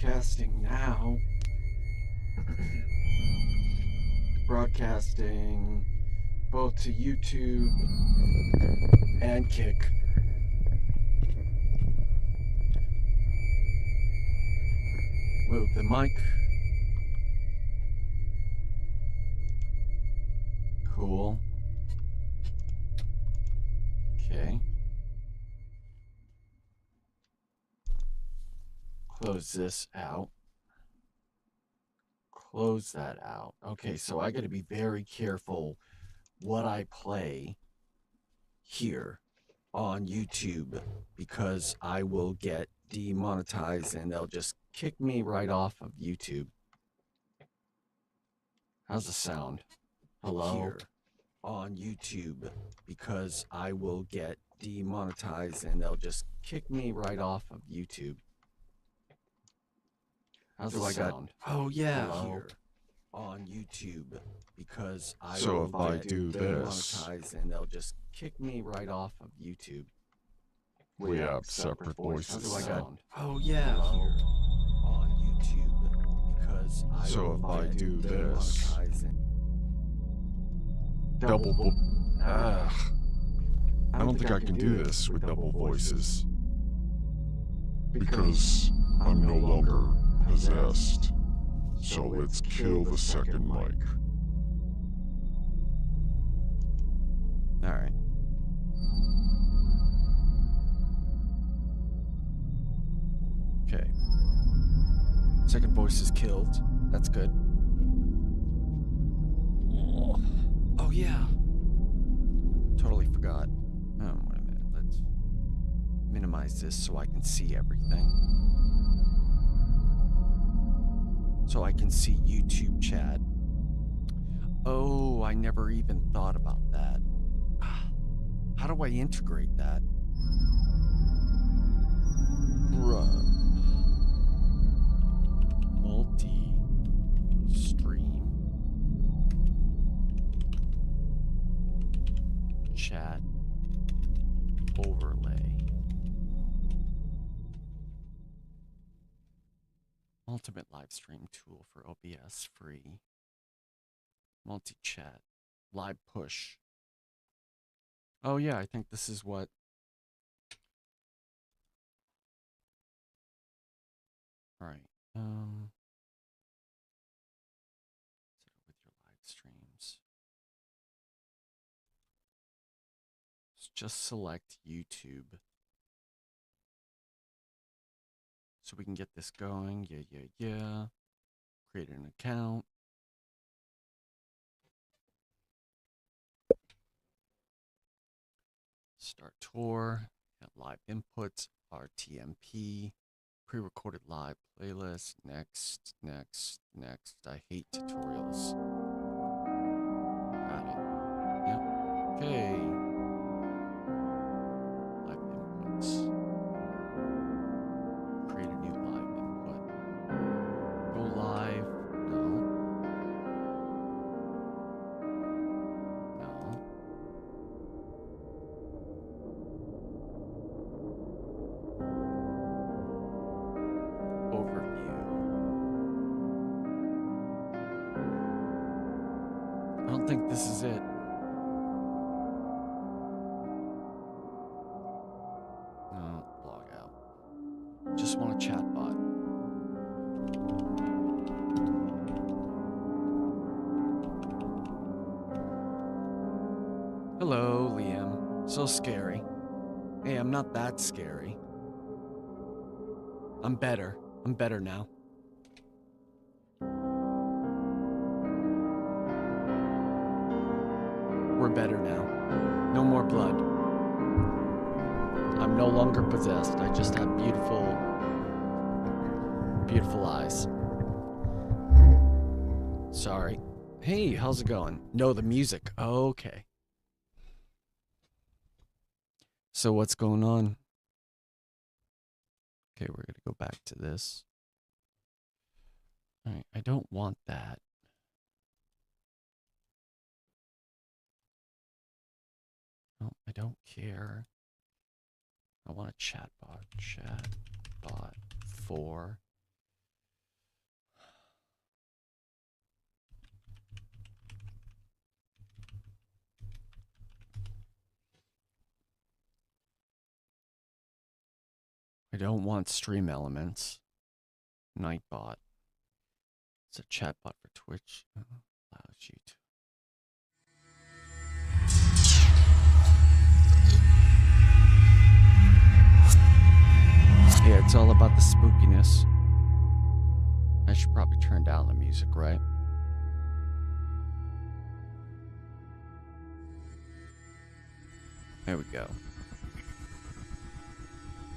Broadcasting now. Broadcasting both to YouTube and Kick. Move the mic. Cool. Okay. Close this out. Close that out. Okay, so I got to be very careful what I play here on YouTube because I will get demonetized and they'll just kick me right off of YouTube. How's the sound? Hello? Here on YouTube because I will get demonetized and they'll just kick me right off of YouTube. How's the sound? Oh yeah, hello? Here on YouTube because I will if I do this, demonetized and they'll just kick me right off of YouTube. We have separate voices. How's the sound? Oh yeah, hello? Here on YouTube because I will if I do this, demonetized and double I don't think I can do this with double voices because I'm no longer possessed. So let's kill the second mic. All right. Okay. Second voice is killed. That's good. Oh yeah. totally forgot. Oh, wait a minute. Let's minimize this so I can see everything. So I can see YouTube chat. Oh, I never even thought about that. How do I integrate that? Bruh. Multi-stream chat overlay. Ultimate live stream tool for OBS free. Multi-chat. Live push. Oh yeah, I think this is what. All right. Set it with your live streams. Just select YouTube. So we can get this going. Yeah. Create an account. Start tour. Got live inputs. RTMP. Pre-recorded live playlist. Next. I hate tutorials. Got it. Yep. Okay. Live inputs. Create a new live input. Go live. No. Overview. I don't think this is it. No, log out. Just want a chat bot. Hello, Liam. So scary. Hey, I'm not that scary. I'm better. I'm better now. We're better now. No more blood. I'm no longer possessed. I just have beautiful, beautiful eyes. Sorry. Hey, how's it going? No, the music. Okay. So what's going on? Okay, we're going to go back to this. All right, I don't want that. No, I don't care. I want a chatbot. Chatbot 4. I don't want stream elements. Nightbot. It's a chatbot for Twitch. Allows you to. Yeah, it's all about the spookiness. I should probably turn down the music, right? There we go.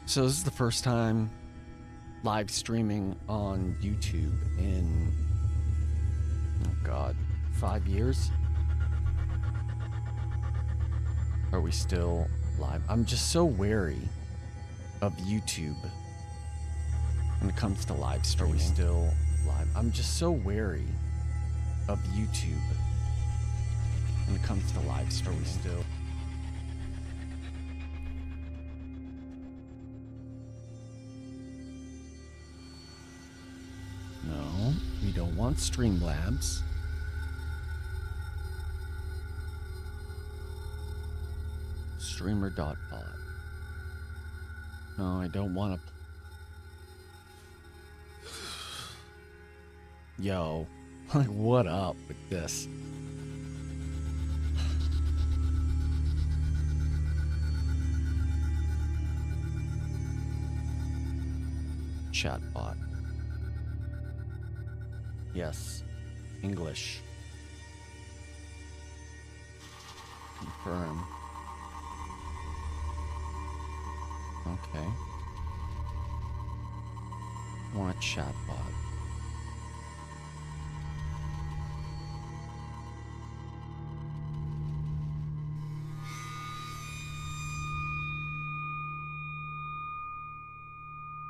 So this is the first time live streaming on YouTube in, oh God, 5 years? Are we still live? I'm just so wary of YouTube when it comes to live streaming. Are we still live? I'm just so wary of YouTube when it comes to live streaming. Are we still? No, we don't want Streamlabs. Streamer.bot. No, I don't want to. Yo, like, what up with this? Chatbot. Yes. English. Confirm. Okay. I want a chatbot.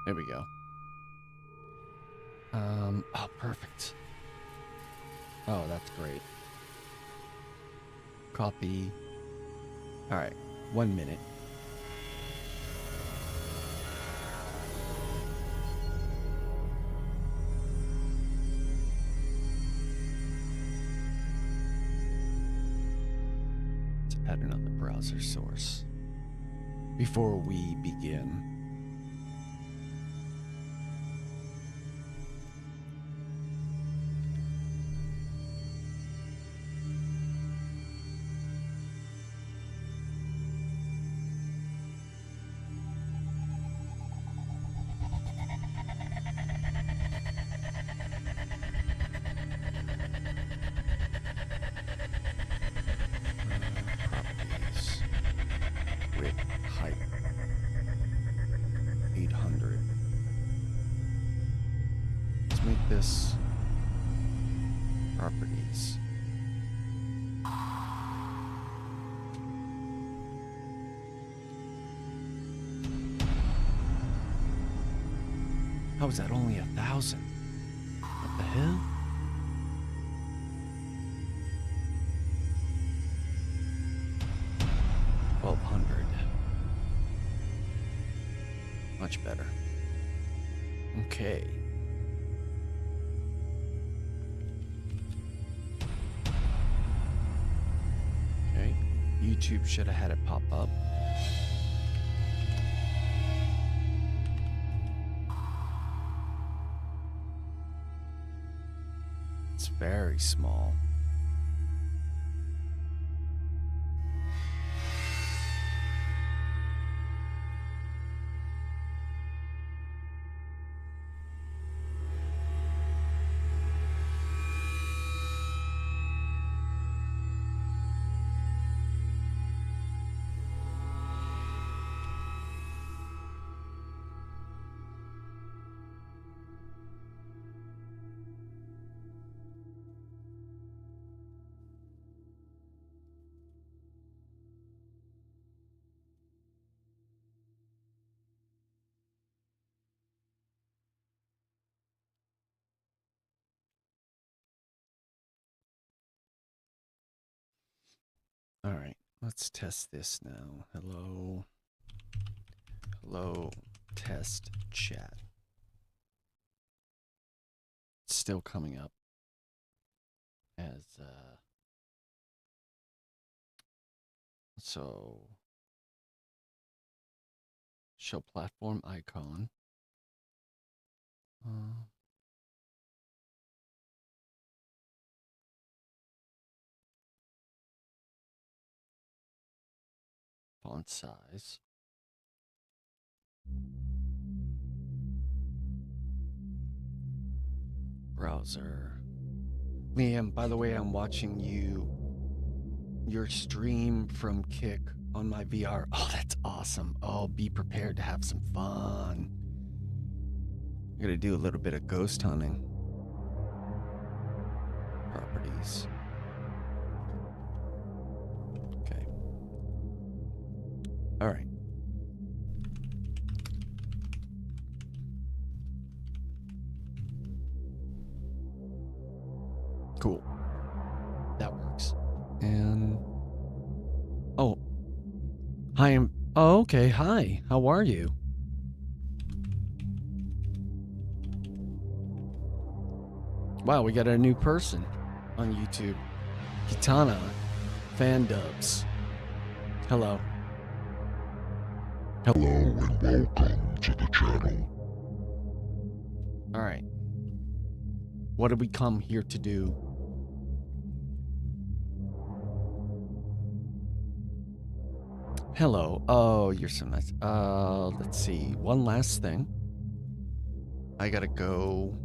There we go. Oh, perfect. Oh, that's great. Copy. All right, 1 minute. Let's add another browser source before we begin. Properties. Width, height. 800. Let's make this properties. How is that only 1,000? What the hell? Much better. Okay. Okay. YouTube should have had it pop up. It's very small. All right, let's test this now. Hello. Hello, test chat. It's still coming up as, so show platform icon. Font size. Browser. Liam, by the way, I'm watching your stream from Kick on my VR. Oh, that's awesome. Oh, be prepared to have some fun. I'm gonna do a little bit of ghost hunting. Properties. Okay. All right. Cool. That works. And oh, hi. Oh, okay. Hi. How are you? Wow, we got a new person on YouTube. Kitana Fan Dubs. Hello. Hello and welcome to the channel. All right. What did we come here to do? Hello. Oh, you're so nice. Let's see. One last thing. I gotta go.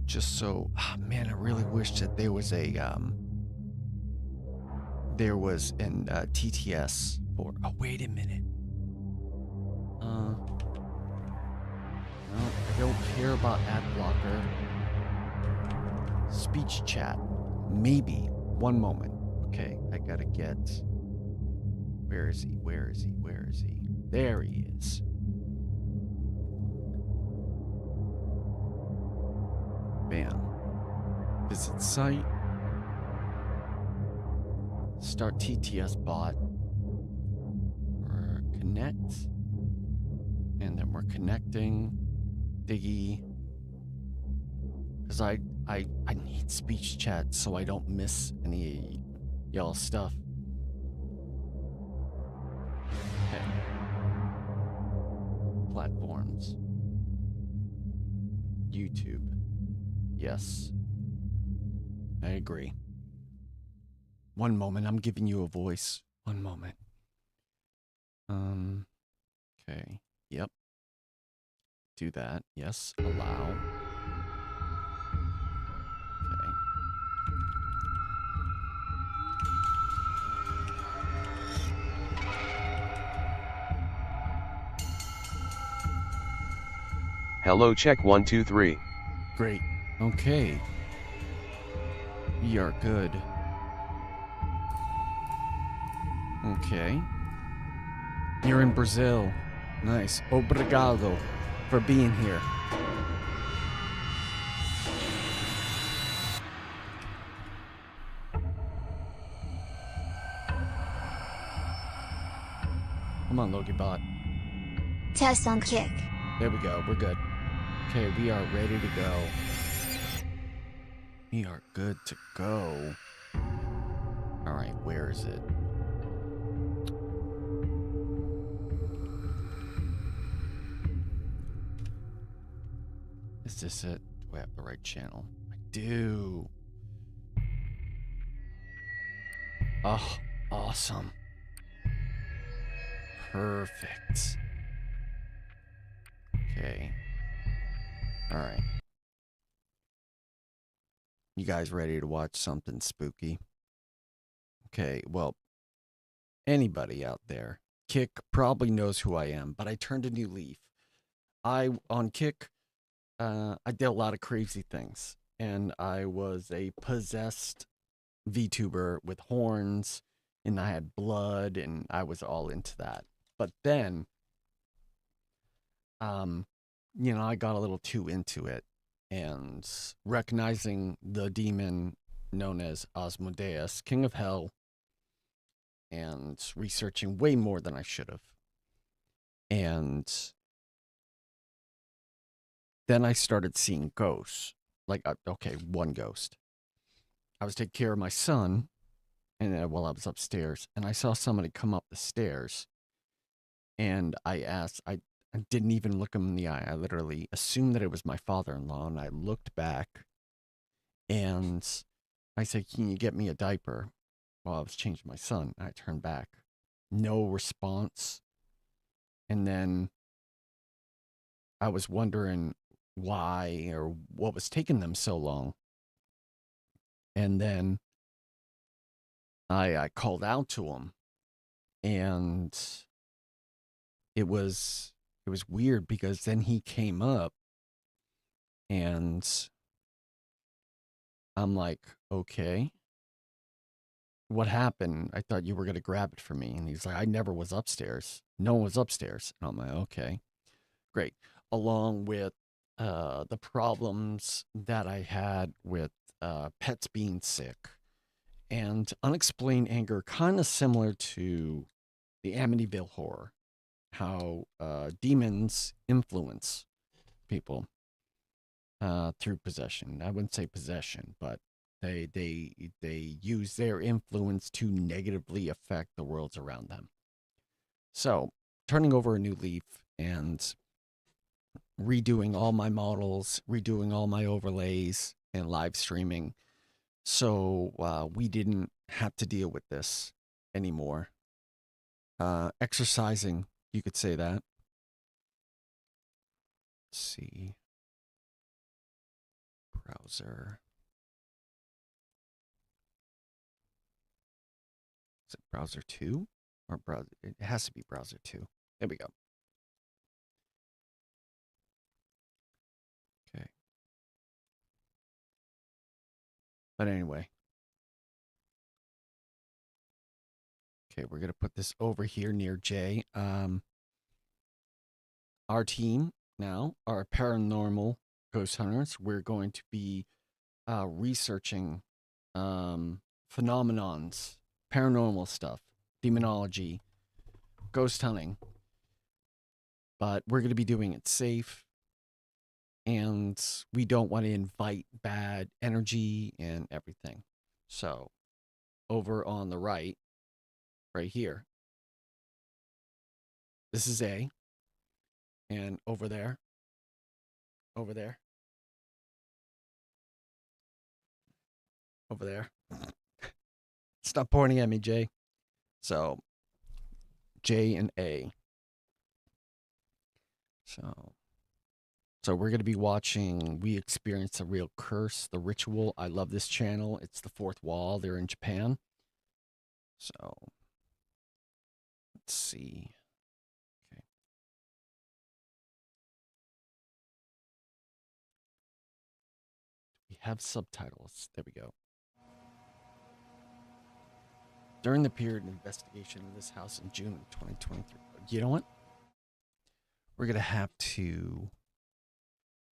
Just so, man, I really wish that there was an TTS for, oh, wait a minute. No, I don't care about ad blocker. Speech chat. Maybe. One moment. Okay, I gotta get... Where is he? Where is he? Where is he? There he is. Bam. Visit site. Start TTS bot. Or connect. And then we're connecting. Diggy. Because I need speech chat so I don't miss any y'all stuff. Okay. Platforms. YouTube. Yes. I agree. One moment, I'm giving you a voice. One moment. Okay. Yep. Do that. Yes. Allow. Okay. Hello, check 1 2 3. Great. Okay. We are good. Okay. You're in Brazil. Nice. Obrigado for being here. Come on, Logibot. Test on kick. There we go. We're good. Okay, we are ready to go. We are good to go. All right, where is it? Is this it? Do I have the right channel? I do. Oh, awesome. Perfect. Okay. All right. You guys ready to watch something spooky? Okay, well, anybody out there, Kick probably knows who I am, but I turned a new leaf. On Kick, I did a lot of crazy things, and I was a possessed VTuber with horns, and I had blood, and I was all into that. But then, I got a little too into it, and recognizing the demon known as Asmodeus, King of Hell, and researching way more than I should have. And then I started seeing ghosts. Like, okay, one ghost. I was taking care of my son, and while I was upstairs, and I saw somebody come up the stairs. And I didn't even look him in the eye. I literally assumed that it was my father-in-law, and I looked back, and I said, "Can you get me a diaper?" While I was changing my son. I turned back. No response. And then I was wondering why or what was taking them so long. And then I called out to him, and it was weird because then he came up, and I'm like, okay, what happened? I thought you were going to grab it for me. And he's like, I never was upstairs. No one was upstairs. And I'm like, okay, great. Along with the problems that I had with pets being sick and unexplained anger, kind of similar to the Amityville horror, how demons influence people through possession. I wouldn't say possession, but they use their influence to negatively affect the worlds around them. So, turning over a new leaf and redoing all my models, redoing all my overlays, and live streaming. So we didn't have to deal with this anymore. Exercising, you could say that. Let's see. Browser. Is it browser 2? Or browser? It has to be browser 2. There we go. But anyway. Okay, we're going to put this over here near Jay. Our team now are paranormal ghost hunters. We're going to be researching phenomenons, paranormal stuff, demonology, ghost hunting. But we're going to be doing it safe. And we don't want to invite bad energy and everything. So, over on the right here, this is A. And over there, over there, over there. Stop pointing at me, Jay. So, J and A. So we're going to be watching We Experience a Real Curse, The Ritual. I love this channel. It's the fourth wall. They're in Japan. So, let's see. Okay. We have subtitles. There we go. During the period of investigation of this house in June of 2023. You know what? We're going to have to...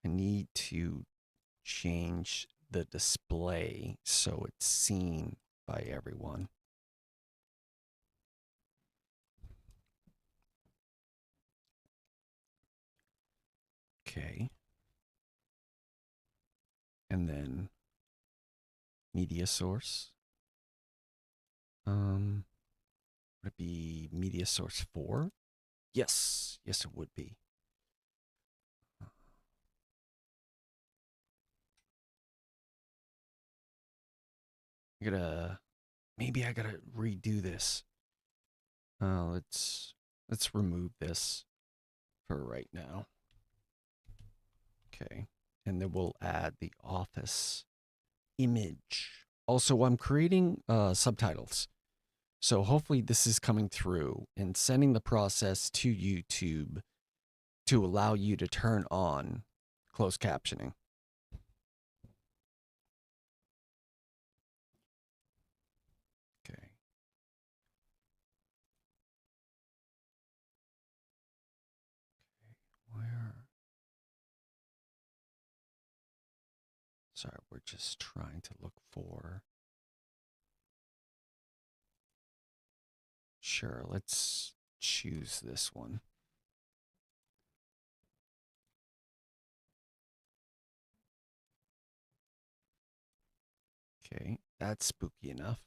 I need to change the display so it's seen by everyone. Okay. And then media source. Would it be media source 4? Yes. Yes, it would be. Maybe I gotta redo this. Let's remove this for right now. Okay. And then we'll add the office image. Also, I'm creating subtitles. So hopefully this is coming through and sending the process to YouTube to allow you to turn on closed captioning. Okay. Where? Sorry, we're just trying to look for... Sure, let's choose this one. Okay, that's spooky enough.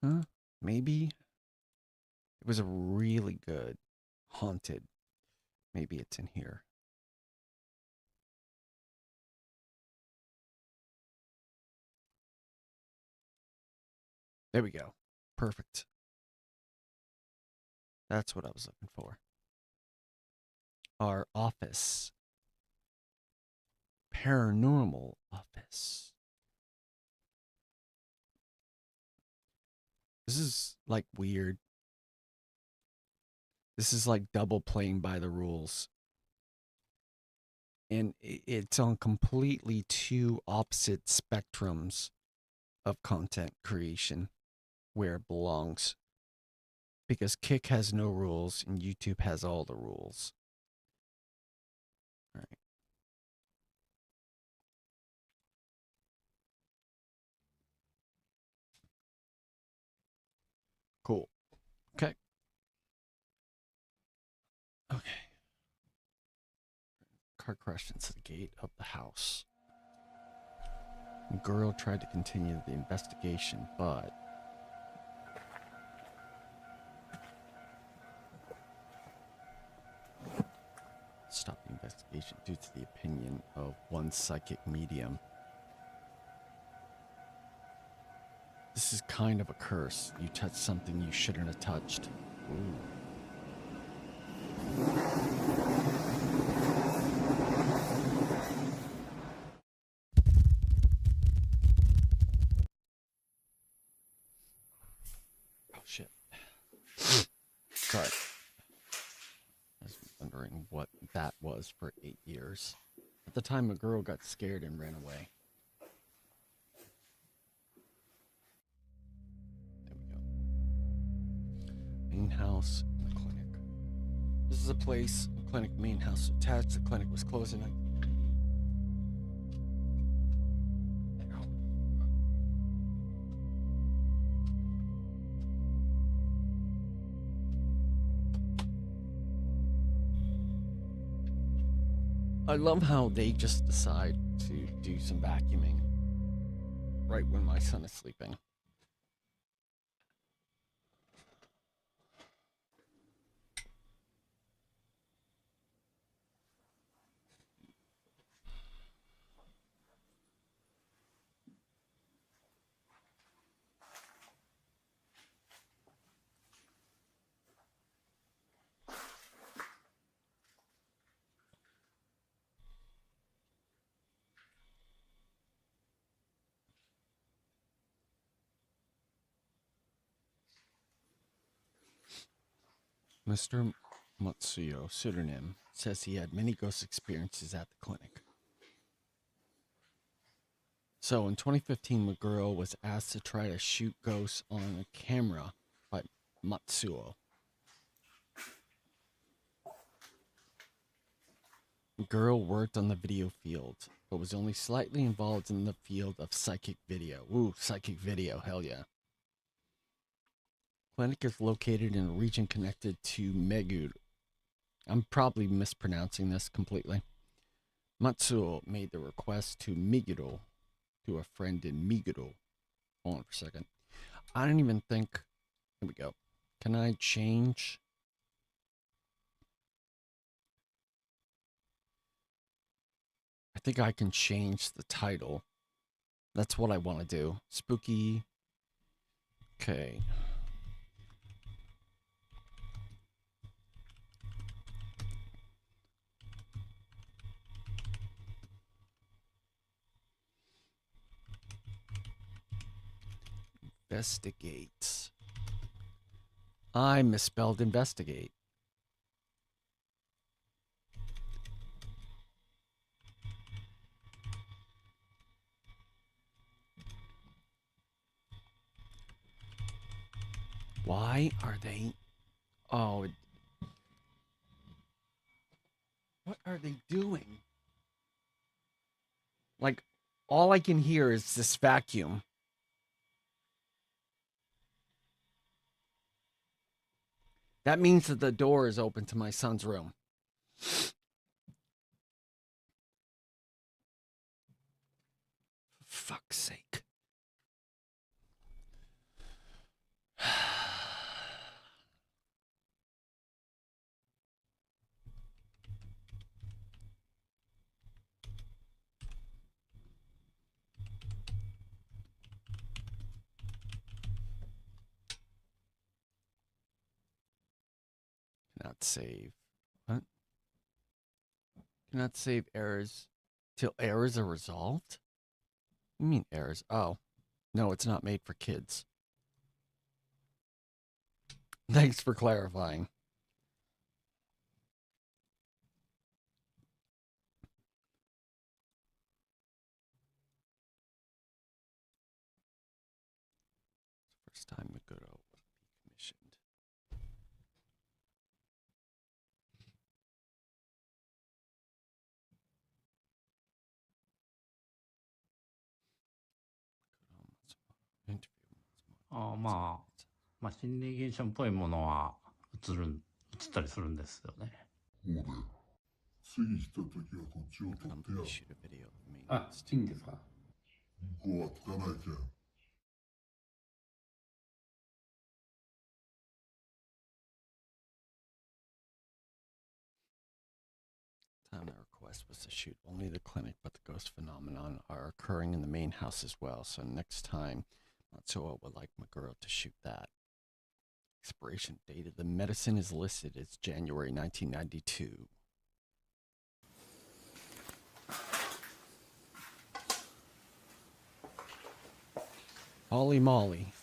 Huh? Maybe it was a really good haunted. Maybe it's in here. There we go. Perfect. That's what I was looking for. Our office. Paranormal office. This is like weird. This is like double playing by the rules. And it's on completely two opposite spectrums of content creation where it belongs. Because Kick has no rules and YouTube has all the rules. All right. Cool. Okay. Okay. Car crashed into the gate of the house. The girl tried to continue the investigation, but stopped the investigation due to the opinion of one psychic medium. This is kind of a curse. You touched something you shouldn't have touched. Ooh. Oh shit. Sorry. That's under remembering what that was for 8 years. At the time, a girl got scared and ran away. There we go. Main house and the clinic. This is a place, a clinic main house attached. The clinic was closing. I love how they just decide to do some vacuuming right when my son is sleeping. Mr. Matsuyo, pseudonym, says he had many ghost experiences at the clinic. So in 2015, Maguro was asked to try to shoot ghosts on a camera by Matsuo. Maguro worked on the video field, but was only slightly involved in the field of psychic video. Ooh, psychic video, hell yeah. Clinic is located in a region connected to Meguro. I'm probably mispronouncing this completely. Matsuo made the request to Meguro, to a friend in Meguro. Hold on for a second. I don't even think... Here we go. Can I change? I think I can change the title. That's what I want to do. Spooky. Okay. Investigate. I misspelled investigate. Why are they... Oh. What are they doing? Like, all I can hear is this vacuum. That means that the door is open to my son's room. For fuck's sake. Cannot save. What? Cannot save errors till errors are resolved? What do you mean errors? Oh. No, it's not made for kids. Thanks for clarifying. First time Maguro will be commissioned.まあ心理現象っぽいものは映ったりするんですよね。ほうだよ。次来た時はこっちを撮ってや。あ、いいんですか？向こうはつかないじゃん。Time the request was to shoot only the clinic, but the ghost phenomenon are occurring in the main house as well. So next time, Matsuo would like Maguro to shoot that. Expiration date of the medicine is listed as January 1992. Holy moly.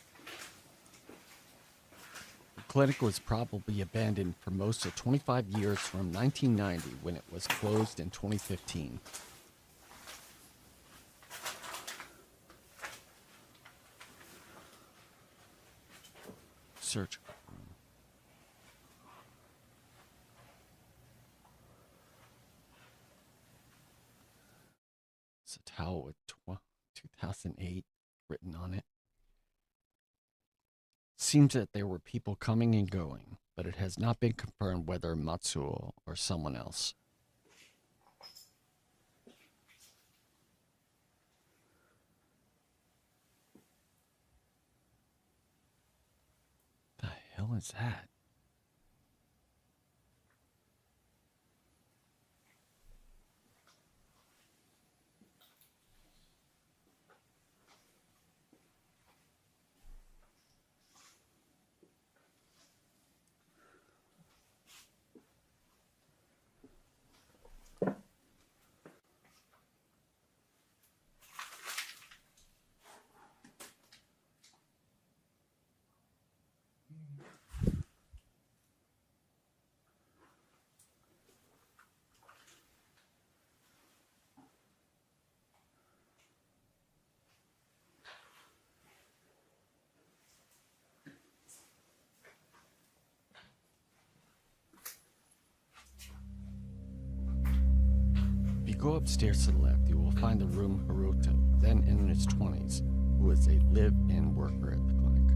The clinic was probably abandoned for most of 25 years from 1990 when it was closed in 2015. Search. It's a towel with 2008 written on it. Seems that there were people coming and going, but it has not been confirmed whether Matsuo or someone else. The hell is that? If you go upstairs to the left, you will find the room Hiroto, then in his 20s, who was a live-in worker at the clinic.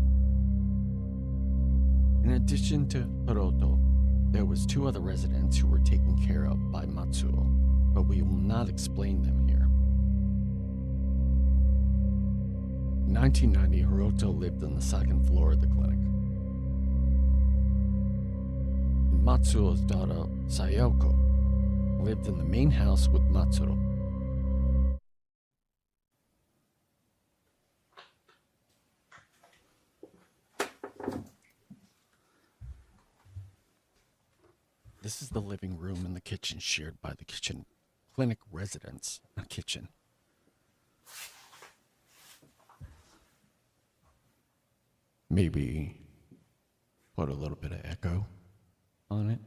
In addition to Hiroto, there was 2 other residents who were taken care of by Matsuo, but we will not explain them here. In 1990, Hiroto lived on the 2nd floor of the clinic. And Matsuo's daughter, Sayoko, lived in the main house with Matsuro. This is the living room and the kitchen shared by the kitchen clinic residents. Not kitchen. Maybe put a little bit of echo on it.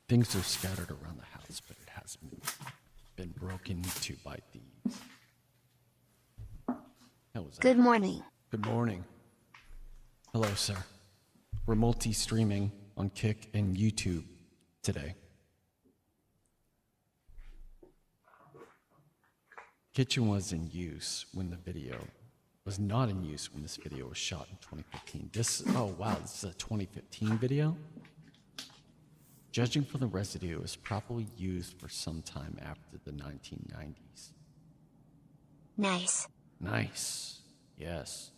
Things are scattered around the house, but it hasn't been broken into by thieves. How was that? Good morning. Good morning. Hello, sir. We're multi-streaming on Kick and YouTube today. Kitchen was in use when the video was not in use when this video was shot in 2015. Oh wow, this is a 2015 video? Judging from the residue, it was probably used for some time after the 1990s. Nice. Nice. Yes.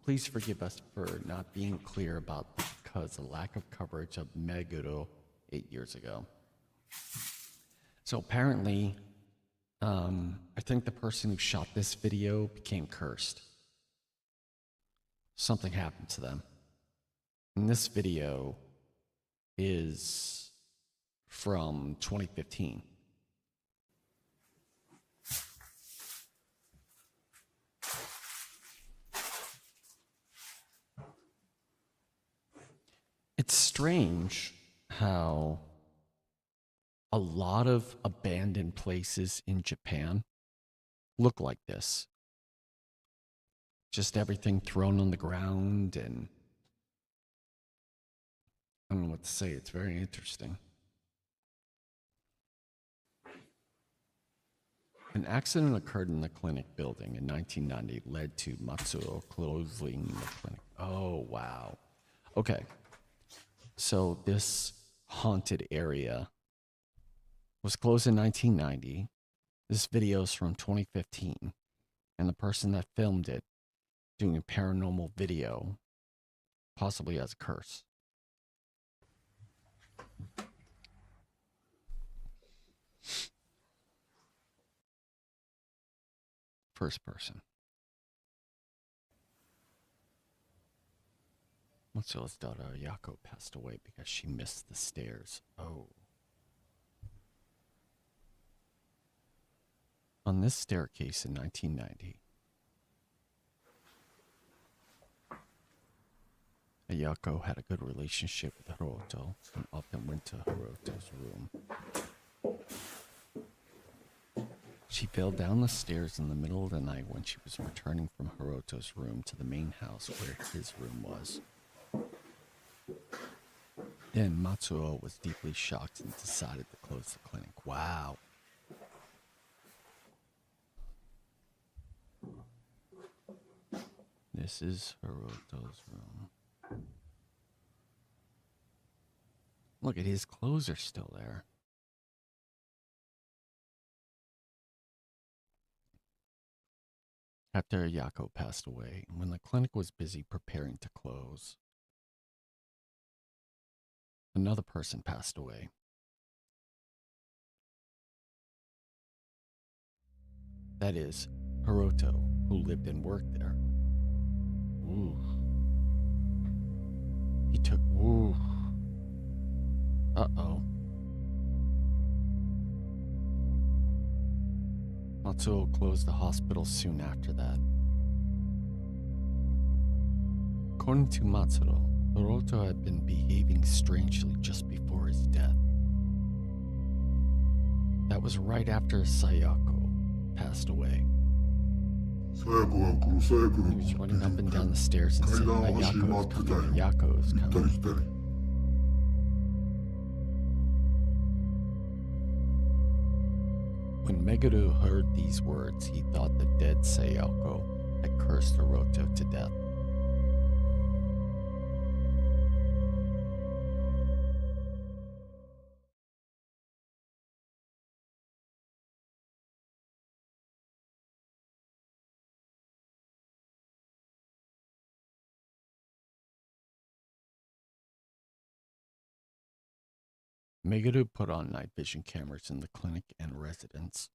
Please forgive us for not being clear about because of lack of coverage of Meguro 8 years ago. So apparently, I think the person who shot this video became cursed. Something happened to them. And this video is from 2015. It's strange how a lot of abandoned places in Japan look like this. Just everything thrown on the ground, and I don't know what to say. It's very interesting. An accident occurred in the clinic building in 1990, led to Matsuo closing the clinic. Oh, wow. Okay. So this haunted area was closed in 1990. This video is from 2015. And the person that filmed it doing a paranormal video possibly has a curse. First person. Matsuo's daughter Yako passed away because she missed the stairs. Oh. On this staircase in 1990, Ayako had a good relationship with Hiroto and often went to Hiroto's room. She fell down the stairs in the middle of the night when she was returning from Hiroto's room to the main house where his room was. Then Matsuo was deeply shocked and decided to close the clinic. Wow. This is Hiroto's room. Look at his clothes are still there. After Ayako passed away, when the clinic was busy preparing to close, another person passed away. That is, Hiroto, who lived and worked there. Ooh. He took... Ooh. Uh-oh. Matsuo closed the hospital soon after that. According to Matsuo, Hiroto had been behaving strangely just before his death. That was right after Sayako passed away. He was running up and down the stairs and saying, Ayako's coming, Ayako's coming. When Meguro heard these words, he thought the dead Sayako had cursed Hiroto to death. Meguro put on night vision cameras in the clinic and residence.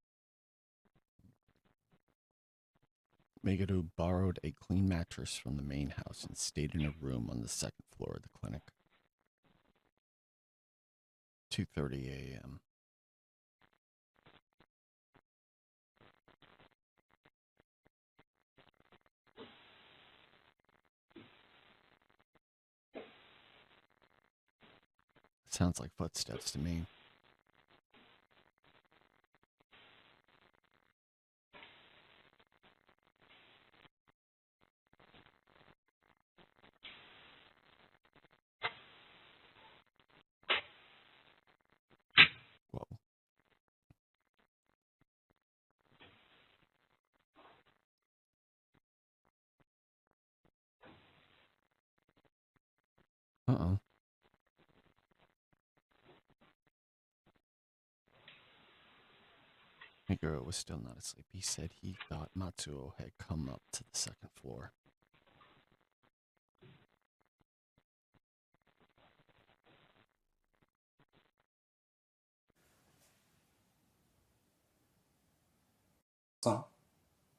Meguro borrowed a clean mattress from the main house and stayed in a room on the second floor of the clinic. 2:30 a.m. Sounds like footsteps to me. Whoa. Uh-oh. Meguro was still not asleep. He said he thought Matsuo had come up to the second floor.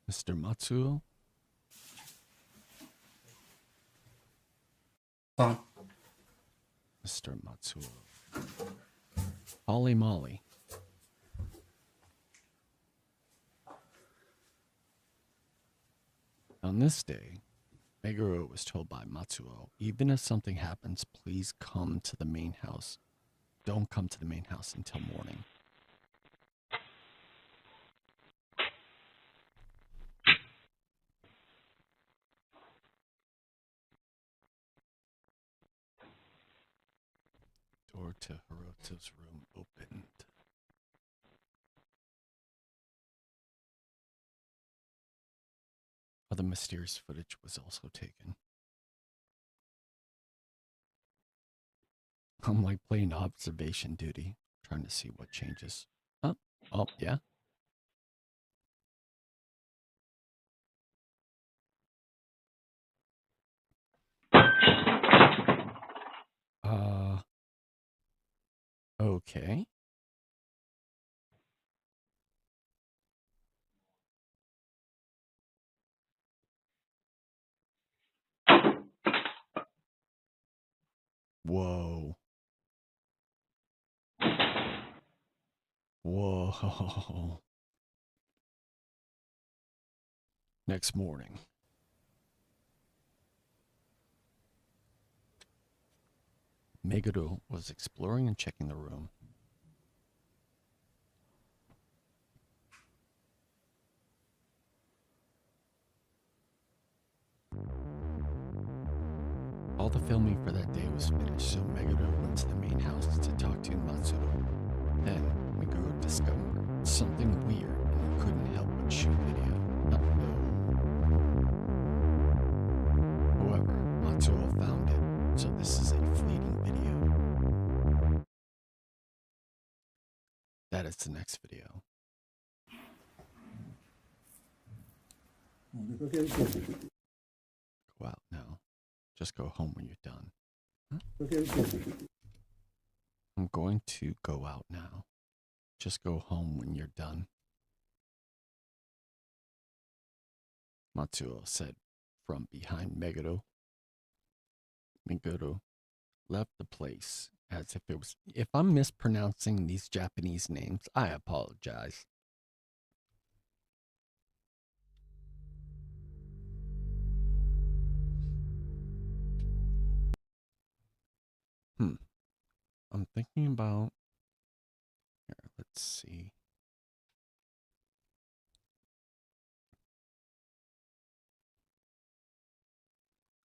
Mr. Matsuo? Mr. Matsuo. Holly Molly. On this day, Meguro was told by Matsuo, even if something happens, please come to the main house. Don't come to the main house until morning. Door to Hiroto's room opened. Other mysterious footage was also taken. I'm like playing observation duty, trying to see what changes. Huh? Oh, yeah. Okay. Whoa. Whoa. Next morning. Meguro was exploring and checking the room. All the filming for that day was finished, so Meguro went to the main house to talk to Matsuro. Then, Meguro discovered something weird and he couldn't help but shoot video. However, Matsuro found it, so this is a fleeting video. That is the next video. Go out now. Just go home when you're done. I'm going to go out now. Just go home when you're done. Matsuo said from behind Meguro. Meguro left the place as if it was... If I'm mispronouncing these Japanese names, I apologize. I'm thinking about... Here, let's see.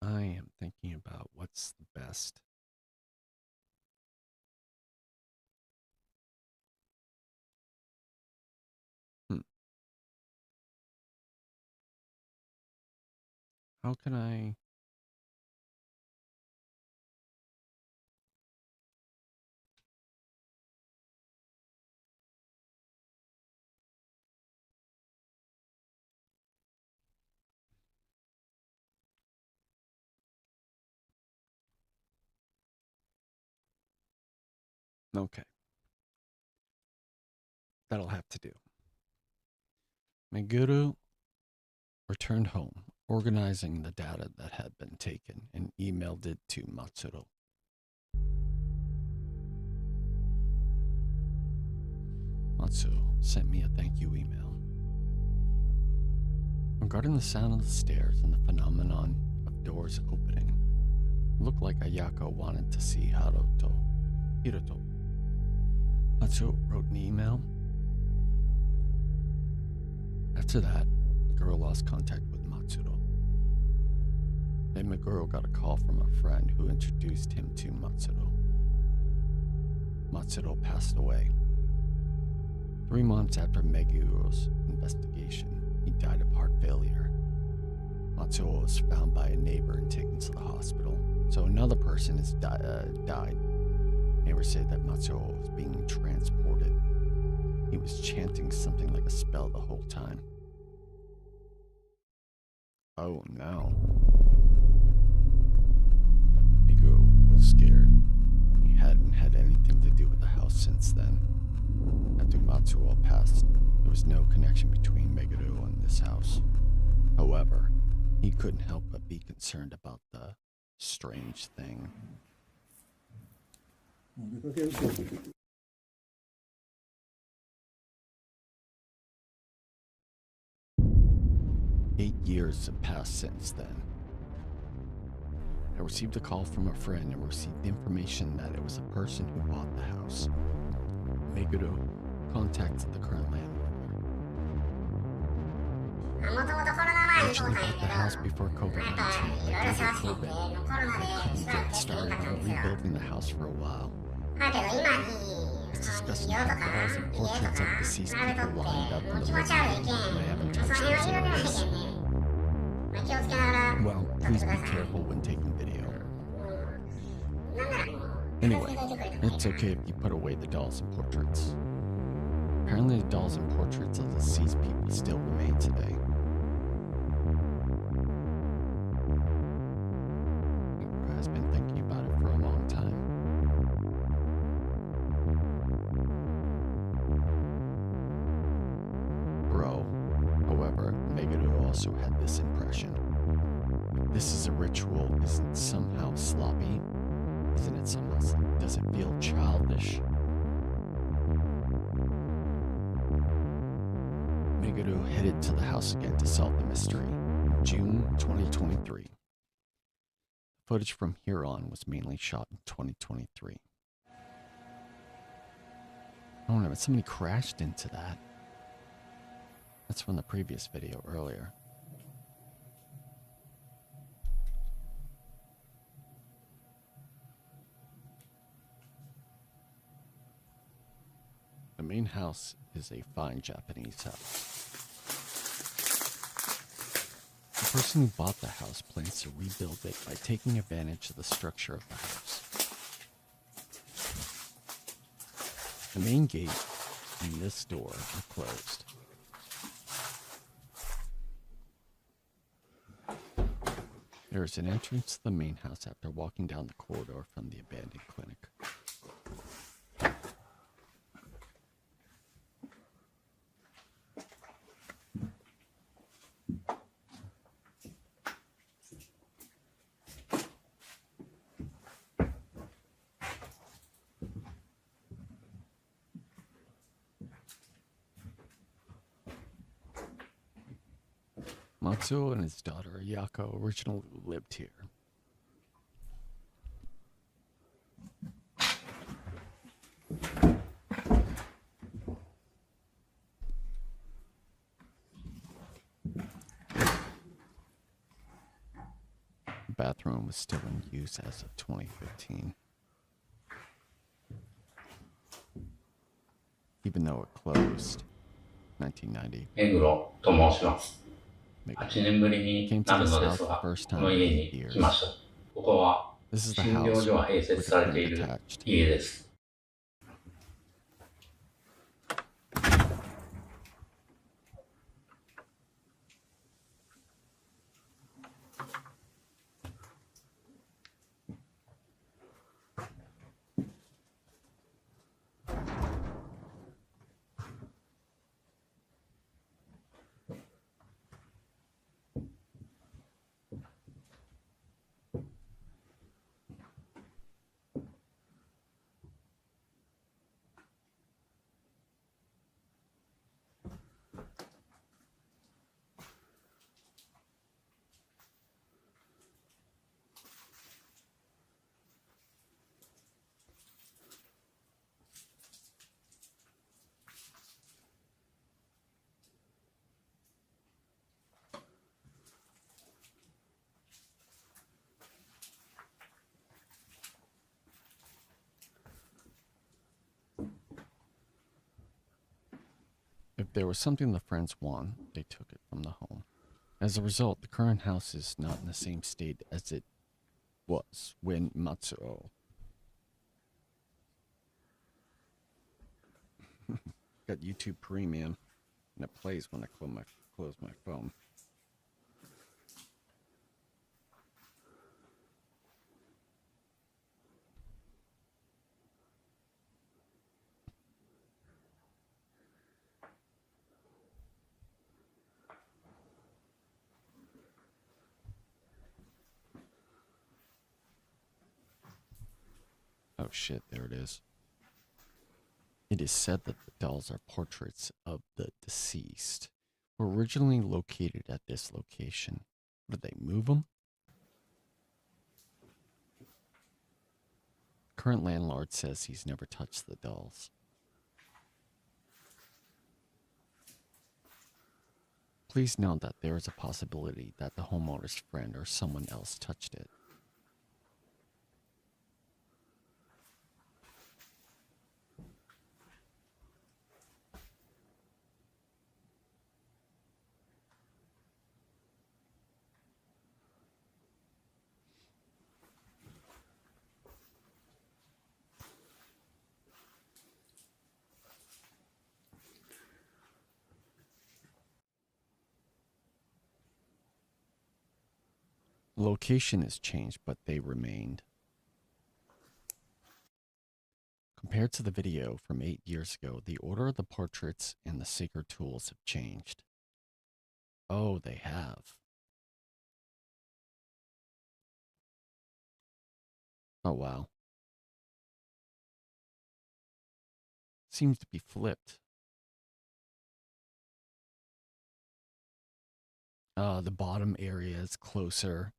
I am thinking about what's the best. How can I... Okay. That'll have to do. Meguro returned home, organizing the data that had been taken, and emailed it to Matsuro. Matsuro sent me a thank you email. Regarding the sound of the stairs and the phenomenon of doors opening, it looked like Ayako wanted to see Hiroto. Matsuro wrote an email. After that, the girl lost contact with Matsuro. Then Meguro got a call from a friend who introduced him to Matsuro. Matsuro passed away. 3 months after Meguro's investigation, he died of heart failure. Matsuro was found by a neighbor and taken to the hospital. So another person has died. Neighbors say that Matsuro was being transported. He was chanting something like a spell the whole time. Oh no. Meguro was scared. He hadn't had anything to do with the house since then. After Matsuro passed, there was no connection between Meguro and this house. However, he couldn't help but be concerned about the strange thing. Eight years have passed since then. I received a call from a friend and received information that it was a person who bought the house. Meguro contacted the current landlord. I actually bought the house before COVID-19. But due to COVID, I couldn't get started on rebuilding the house for a while. It's disgusting how walls and portraits of deceased people lined up in the living room, and I haven't touched those areas. Well, please be careful when taking video. Anyway, it's okay if you put away the dolls and portraits. Apparently the dolls and portraits of deceased people still remain today. Meguro has been thinking about it for a long time. However, Meguro also had this impression. If this is a ritual, isn't it somehow sloppy? Isn't it somehow... Does it feel childish? Meguro headed to the house again to solve the mystery. June 2023. The footage from here on was mainly shot in 2023. Oh no, but somebody crashed into that. That's from the previous video earlier. The main house is a fine Japanese house. The person who bought the house plans to rebuild it by taking advantage of the structure of the house. The main gate and this door are closed. There is an entrance to the main house after walking down the corridor from the abandoned clinic. Matsuo and his daughter Yako originally lived here. The bathroom was still in use as of 2015. Even though it closed in 1990. 目黒と申します。 Maybe. 8年ぶりになるのですが、この家に来ました。ここは This is the 診療 house 所が併 with 設 the されてい clinic る attached. 家です。If there was something the friends won, they took it from the home. As a result, the current house is not in the same state as it was when Matsuo got YouTube Premium, and it plays when I close my phone. Oh shit, there it is. It is said that the dolls are portraits of the deceased, were originally located at this location. Did they move them? Current landlord says he's never touched the dolls. Please note that there is a possibility that the homeowner's friend or someone else touched it. The location has changed, but they remained. Compared to the video from 8 years ago, the order of the portraits and the sacred tools have changed. Oh, they have. Oh, wow. Seems to be flipped. The bottom area is closer.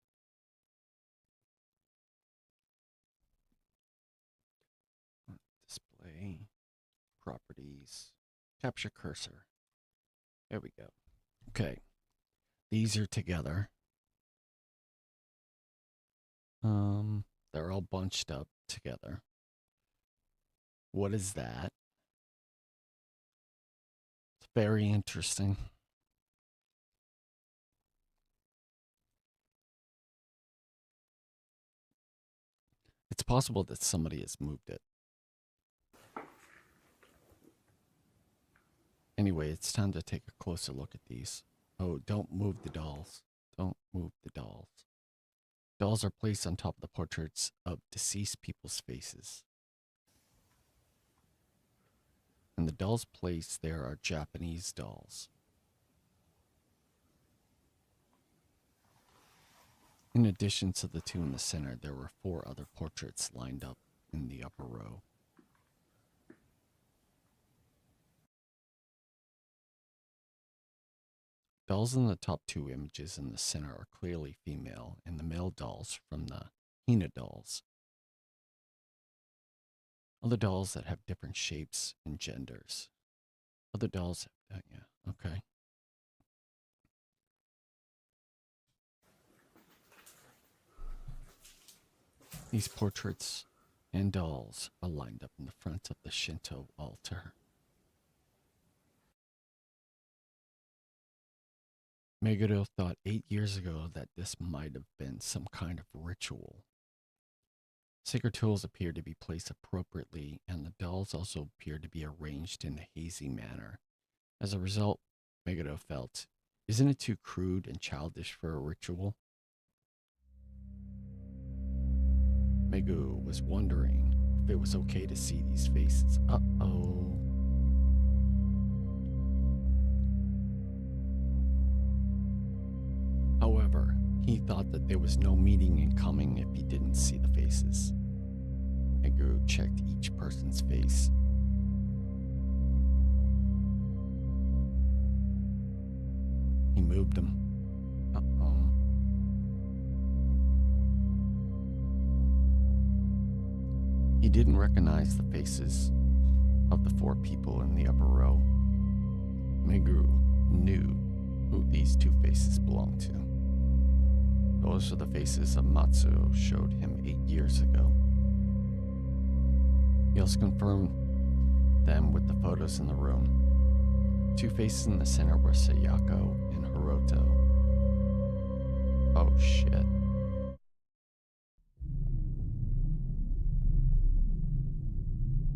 Capture cursor. There we go. Okay. These are together. They're all bunched up together. What is that? It's very interesting. It's possible that somebody has moved it. Anyway, it's time to take a closer look at these. Oh, don't move the dolls. Don't move the dolls. Dolls are placed on top of the portraits of deceased people's faces. And the dolls placed there are Japanese dolls. In addition to the two in the center, there were 4 other portraits lined up in the upper row. Dolls in the top 2 images in the center are clearly female, and the male dolls from the Hina dolls. Other dolls that have different shapes and genders. Other dolls, yeah, okay. These portraits and dolls are lined up in the front of the Shinto altar. Meguro thought 8 years ago that this might have been some kind of ritual. Sacred tools appear to be placed appropriately, and the dolls also appear to be arranged in a hazy manner. As a result, Meguro felt, isn't it too crude and childish for a ritual? Megu was wondering if it was okay to see these faces. Uh-oh. However, he thought that there was no meaning in coming if he didn't see the faces. Megu checked each person's face. He moved them. Uh-oh. He didn't recognize the faces of the 4 people in the upper row. Meguru knew who these 2 faces belonged to. Those are the faces of Matsuo showed him 8 years ago. He also confirmed them with the photos in the room. 2 faces in the center were Sayako and Hiroto. Oh shit.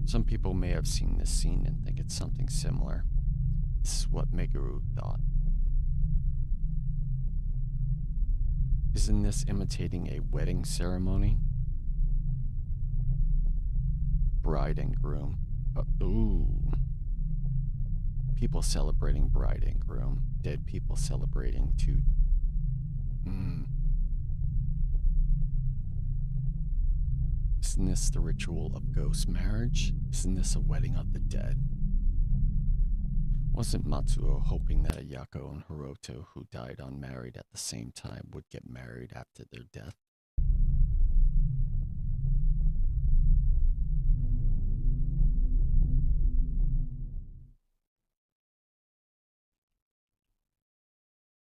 Some people may have seen this scene and think it's something similar. This is what Meguru thought. Isn't this imitating a wedding ceremony? Bride and groom. Ooh. People celebrating bride and groom. Dead people celebrating two. Isn't this the ritual of ghost marriage? Isn't this a wedding of the dead? Wasn't Matsuo hoping that Ayako and Hiroto, who died unmarried at the same time, would get married after their death?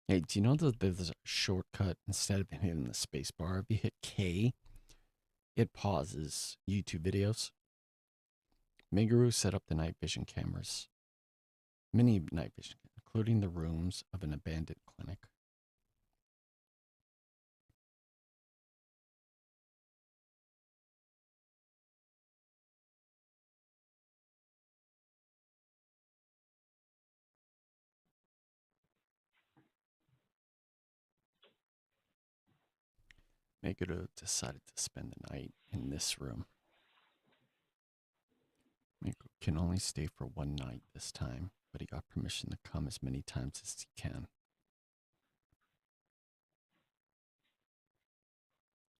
Hey, do you know that there's a shortcut instead of hitting the space bar? If you hit K, it pauses YouTube videos. Meguru set up the night vision cameras. Many night vision, including the rooms of an abandoned clinic. Meguro decided to spend the night in this room. Meguro can only stay for 1 night this time, but he got permission to come as many times as he can.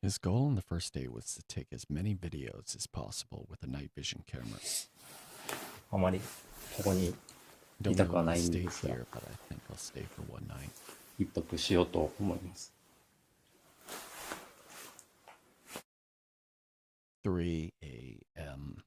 His goal on the first day was to take as many videos as possible with a night vision camera. あまりここに Don't いたくは know な if い I'll んで stay すが、 here, but I think I'll stay for 1 night. 一泊しようと思います。 3 a.m.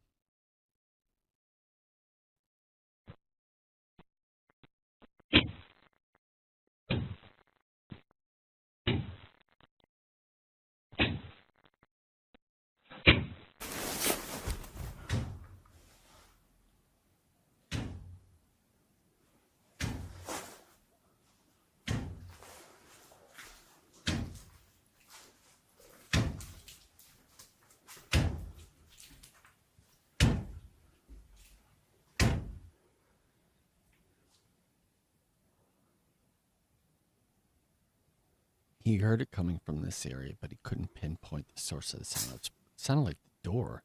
He heard it coming from this area, but he couldn't pinpoint the source of the sound. It sounded like the door.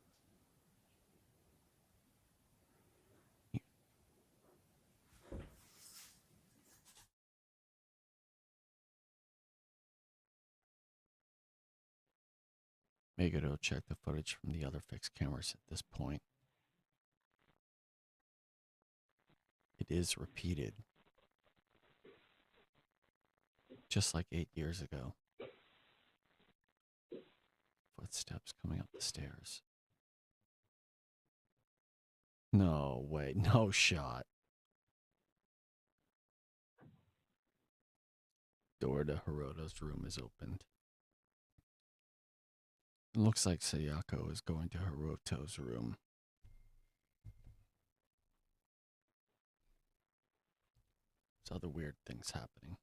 Megado checked the footage from the other fixed cameras at this point. It is repeated. Just like 8 years ago. Footsteps coming up the stairs. No way, no shot. Door to Hiroto's room is opened. It looks like Sayako is going to Hiroto's room. There's other weird things happening.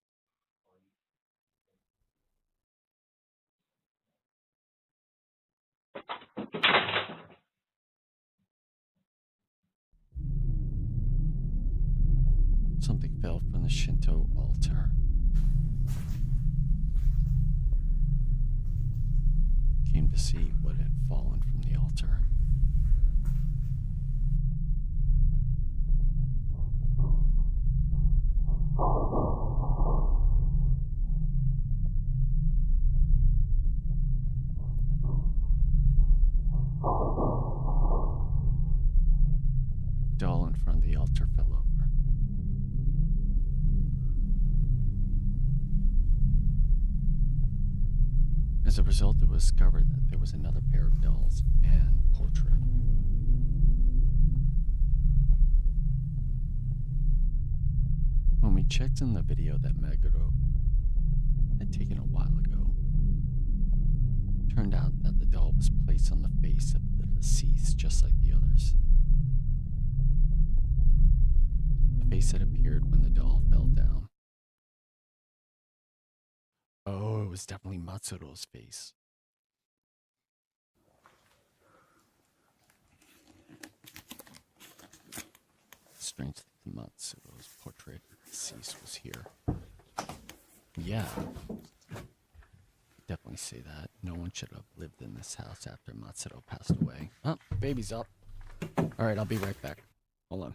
Something fell from the Shinto altar. Came to see what had fallen from the altar. Doll in front of the altar fell over. As a result, it was discovered that there was another pair of dolls and portrait. When we checked in the video that Meguro had taken a while ago, it turned out that the doll was placed on the face of the deceased just like the others. The face had appeared when the doll fell down. Oh, it was definitely Matsuro's face. Strange that the Matsuro's portrait of the deceased was here. Yeah. Definitely say that. No one should have lived in this house after Matsuro passed away. Oh, baby's up. Alright, I'll be right back. Hold on.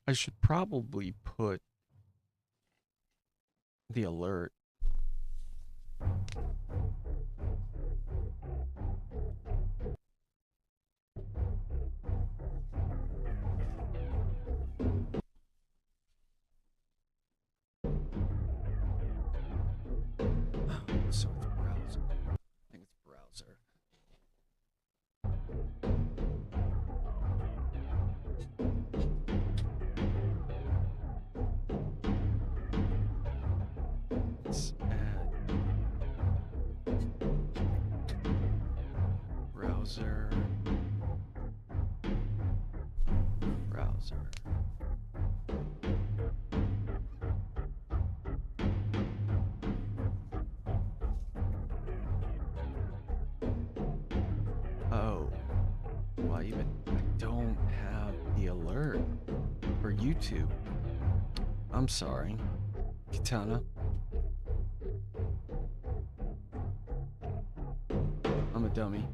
I should probably put the alert. So it's browser. I think it's browser. Let's add browser. Browser. Oh. Well, I don't have the alert for YouTube. I'm sorry, Katana. I'm a dummy.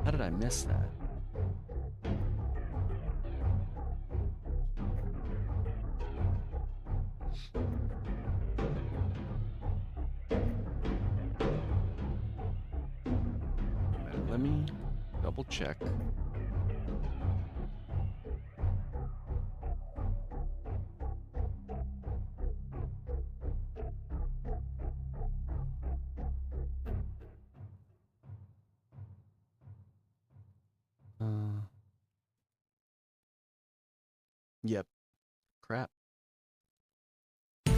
How did I miss that? Let me double check. Yep. Crap. I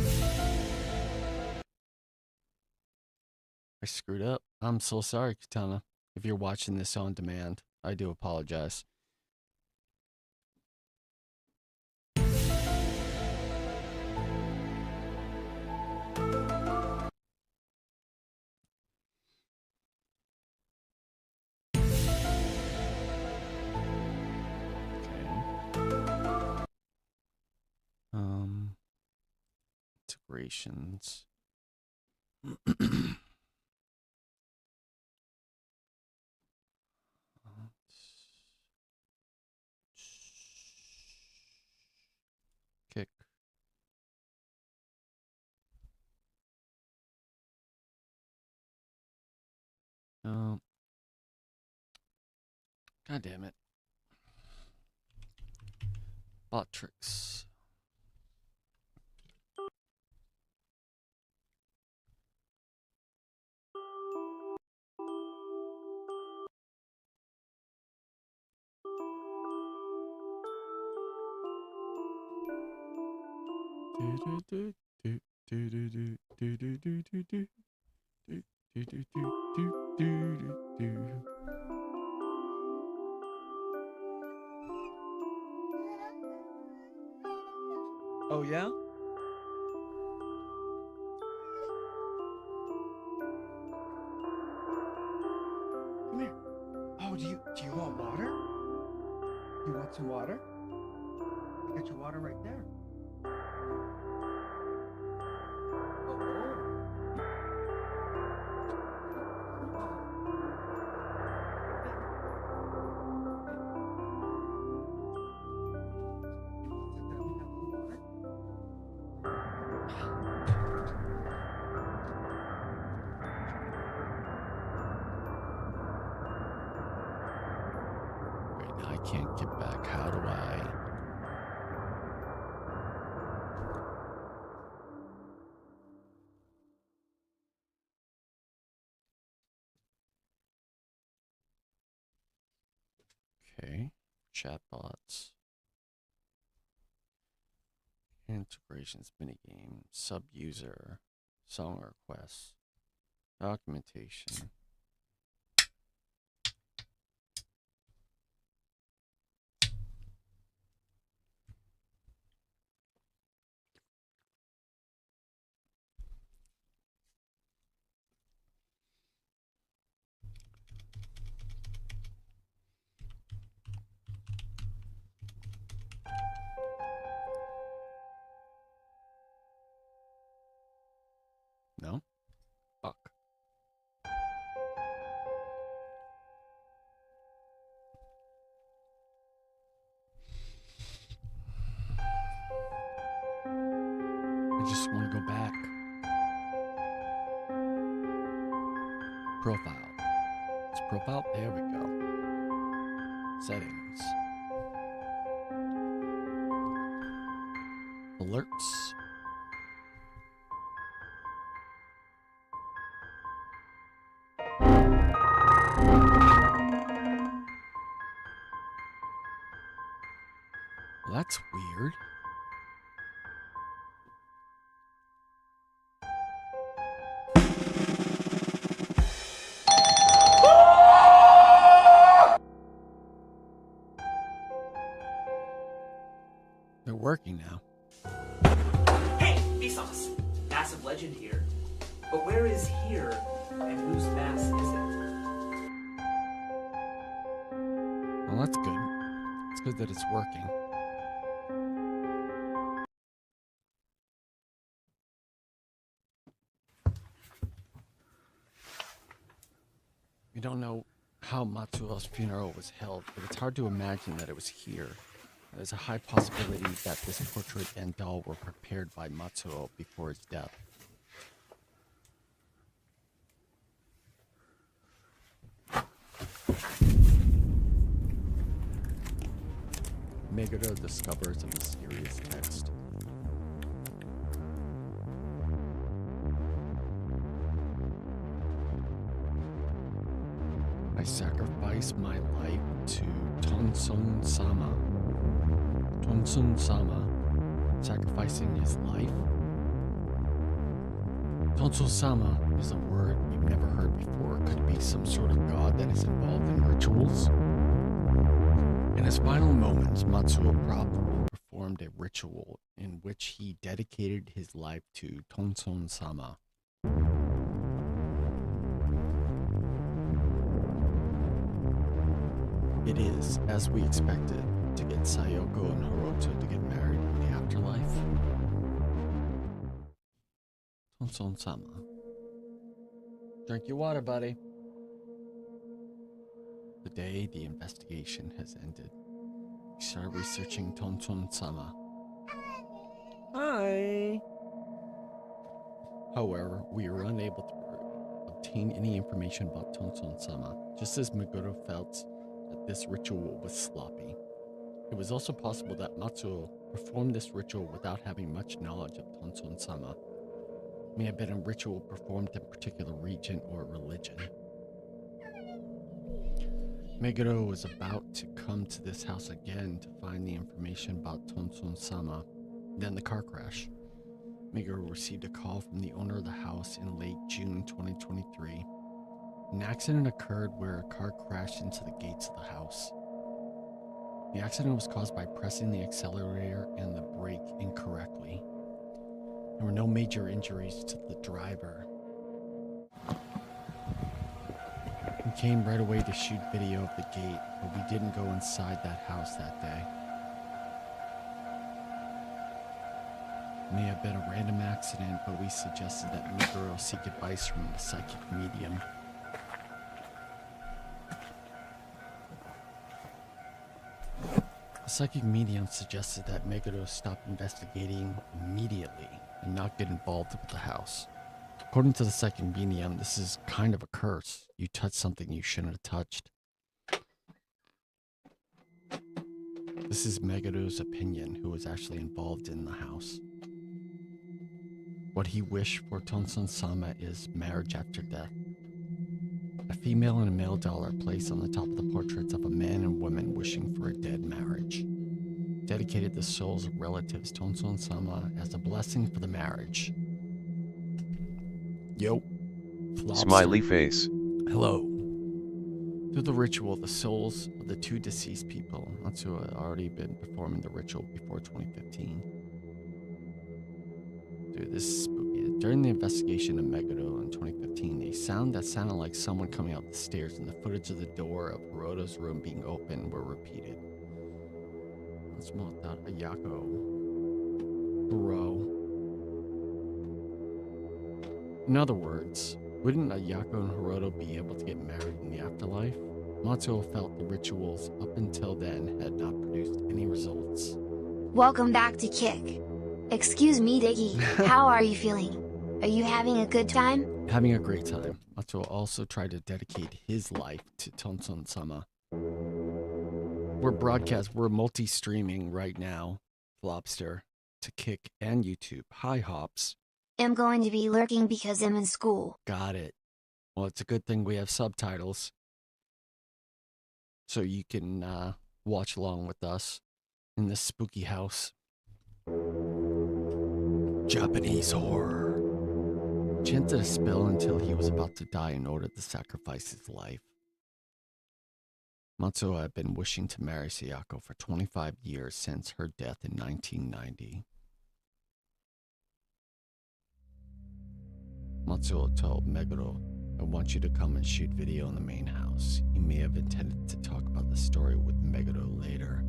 screwed up. I'm so sorry, Katana. If you're watching this on demand, I do apologize. Integrations. Kick. God damn it. Bot tricks. Oh yeah? Come here. Oh, do you want water? You want some water? I got your water right there. Wait, now I can't get back. How do I? Okay, chatbots, integrations, minigame, sub user, song requests, documentation. No? Fuck. Profile. It's profile. There we go. Settings. Alerts. Well, that's weird. They're working now. Hey, Vsauce! Massive legend here. But where is here, and whose mass is it? Well, that's good. It's good that it's working. We don't know how Matsuo's funeral was held, but it's hard to imagine that it was here. There's a high possibility that this portrait and doll were prepared by Matsuo before his death. Meguro discovers a mysterious text. I sacrifice my life to Tonson-sama. Tonson-sama sacrificing his life? Tonson-sama is a word we've never heard before. Could it be some sort of god that is involved in rituals? In his final moments, Matsuo probably performed a ritual in which he dedicated his life to Tonson-sama. It is, as we expected, to get Sayoko and Hiroto to get married in the afterlife. Tonson-sama. Drink your water, buddy. Today, the investigation has ended. We started researching Tonson-sama. Hi! However, we were unable to obtain any information about Tonson-sama, just as Meguro felt that this ritual was sloppy. It was also possible that Matsuo performed this ritual without having much knowledge of Tonson-sama. It may have been a ritual performed in a particular region or religion. Meguro was about to come to this house again to find the information about Tonson-sama. Then the car crash. Meguro received a call from the owner of the house in late June 2023. An accident occurred where a car crashed into the gates of the house. The accident was caused by pressing the accelerator and the brake incorrectly. There were no major injuries to the driver. We came right away to shoot video of the gate, but we didn't go inside that house that day. It may have been a random accident, but we suggested that Meguro seek advice from the psychic medium. The psychic medium suggested that Meguro stop investigating immediately and not get involved with the house. According to the psychic medium, this is kind of a curse. You touch something you shouldn't have touched. This is Megoro's opinion, who was actually involved in the house. What he wished for Tonson-sama is marriage after death. A female and a male doll are placed on the top of the portraits of a man and woman wishing for a dead marriage. Dedicated the souls of relatives Tonson-sama as a blessing for the marriage. Yo. Flopster. Smiley face. Hello. Through the ritual, the souls of the two deceased people, Matsuo had already been performing the ritual before 2015. Dude, this is spooky. During the investigation of Meguro in 2015, a sound that sounded like someone coming out the stairs and the footage of the door of Hiroto's room being open were repeated. Let's move that Ayako. Bro. In other words, wouldn't Ayako and Hiroto be able to get married in the afterlife? Matsuo felt the rituals up until then had not produced any results. Welcome back to Kick. Excuse me, Diggy. How are you feeling? Are you having a good time? having a great time. Matsuo also tried to dedicate his life to Tonson-sama. We're multi-streaming right now. Lobster to Kick and YouTube. Hi, Hops. I'm going to be lurking because I'm in school. Got it. Well, it's a good thing we have subtitles. So you can watch along with us in this spooky house. Japanese horror. Chanted a spell until he was about to die in order to sacrifice his life. Matsuo had been wishing to marry Sayako for 25 years since her death in 1990. Matsuo told Meguro, "I want you to come and shoot video in the main house." He may have intended to talk about the story with Meguro later.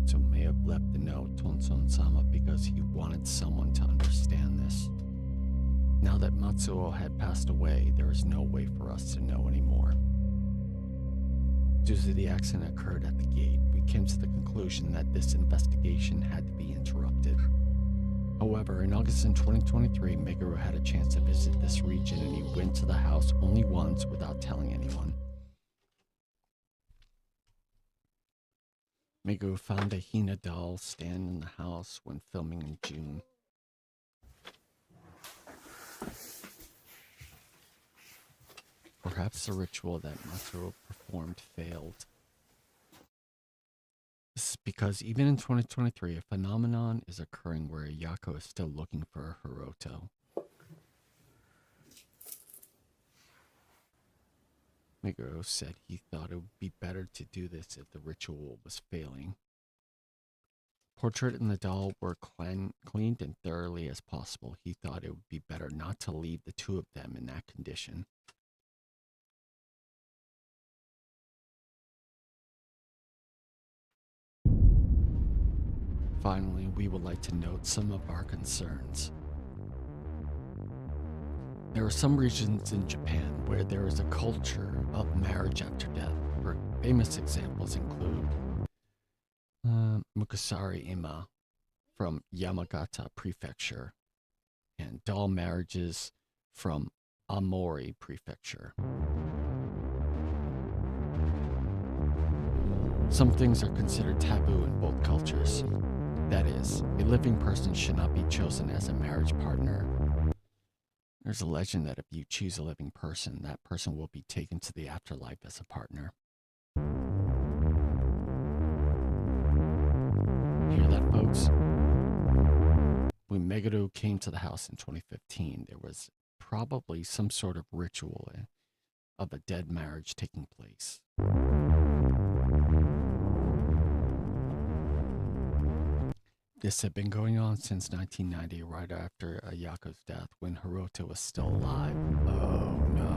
So may have left the note Tonson-sama because he wanted someone to understand this. Now that Matsuo had passed away, there is no way for us to know anymore. Due to the accident occurred at the gate, we came to the conclusion that this investigation had to be interrupted. However, in August in 2023, Meguro had a chance to visit this region and he went to the house only once without telling anyone. Meguro found a Hina doll stand in the house when filming in June. Perhaps the ritual that Matsuo performed failed. This is because even in 2023, a phenomenon is occurring where Ayako is still looking for Hiroto. Meguro said he thought it would be better to do this if the ritual was failing. Portrait and the doll were cleaned and thoroughly as possible. He thought it would be better not to leave the two of them in that condition. Finally, we would like to note some of our concerns. There are some regions in Japan where there is a culture of marriage after death. Famous examples include Mukusari Ima from Yamagata Prefecture and doll marriages from Amori Prefecture. Some things are considered taboo in both cultures. That is, a living person should not be chosen as a marriage partner. There's a legend that if you choose a living person, that person will be taken to the afterlife as a partner. Hear that, folks? When Meguro came to the house in 2015, there was probably some sort of ritual of a dead marriage taking place. This had been going on since 1990, right after Ayako's death, when Hiroto was still alive. Oh no.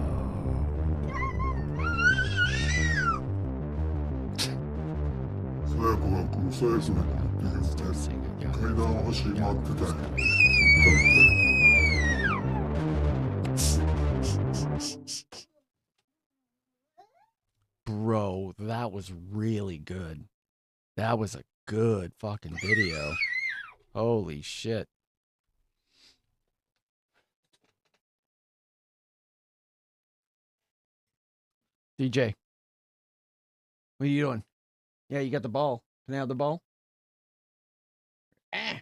早くは殺されそうなこと言 Still って saying Ayako 階段を走り回って was たよ Bro, that was really good. That was a good fucking video. Holy shit. DJ, what are you doing? Yeah, you got the ball. Can I have the ball? Ah.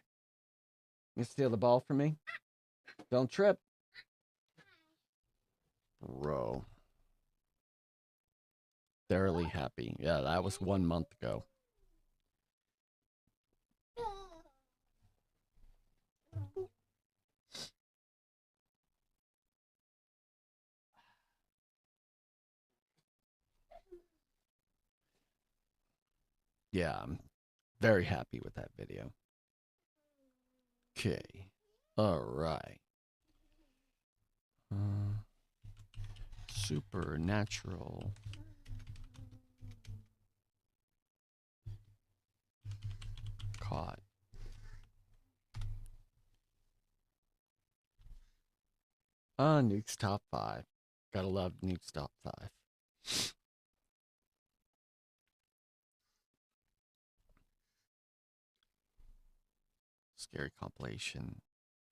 You steal the ball from me? Don't trip. Bro. Thoroughly happy. Yeah, that was 1 month ago. Yeah, I'm very happy with that video. Okay. All right. Supernatural. Caught. Nuke's top 5. Gotta love Nuke's top 5. Scary compilation.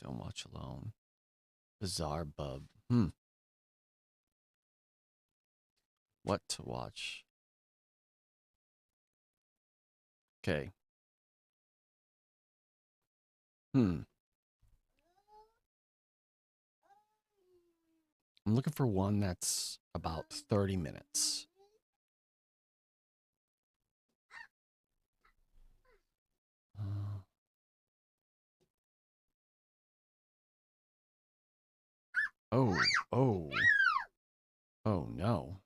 Don't watch alone. Bizarre bub. What to watch? Okay. I'm looking for one that's about 30 minutes. Oh no.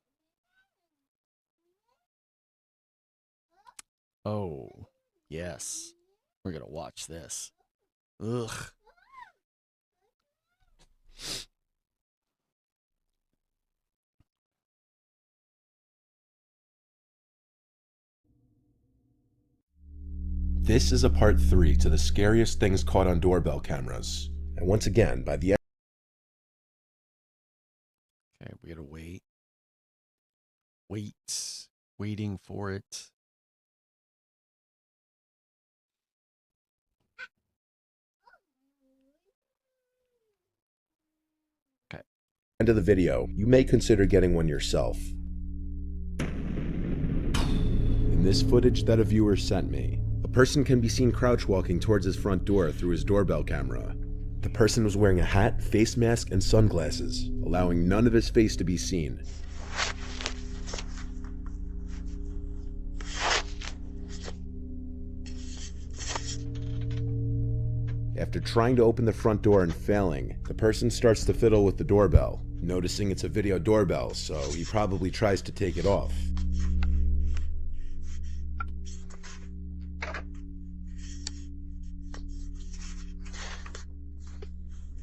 Oh, yes. We're gonna watch this. Ugh. This is a part 3 to the scariest things caught on doorbell cameras. And once again, by the end. Okay, we gotta wait. Waiting for it. Okay. End of the video, you may consider getting one yourself. In this footage that a viewer sent me, a person can be seen crouch walking towards his front door through his doorbell camera. The person was wearing a hat, face mask, and sunglasses, allowing none of his face to be seen. After trying to open the front door and failing, the person starts to fiddle with the doorbell, noticing it's a video doorbell, so he probably tries to take it off.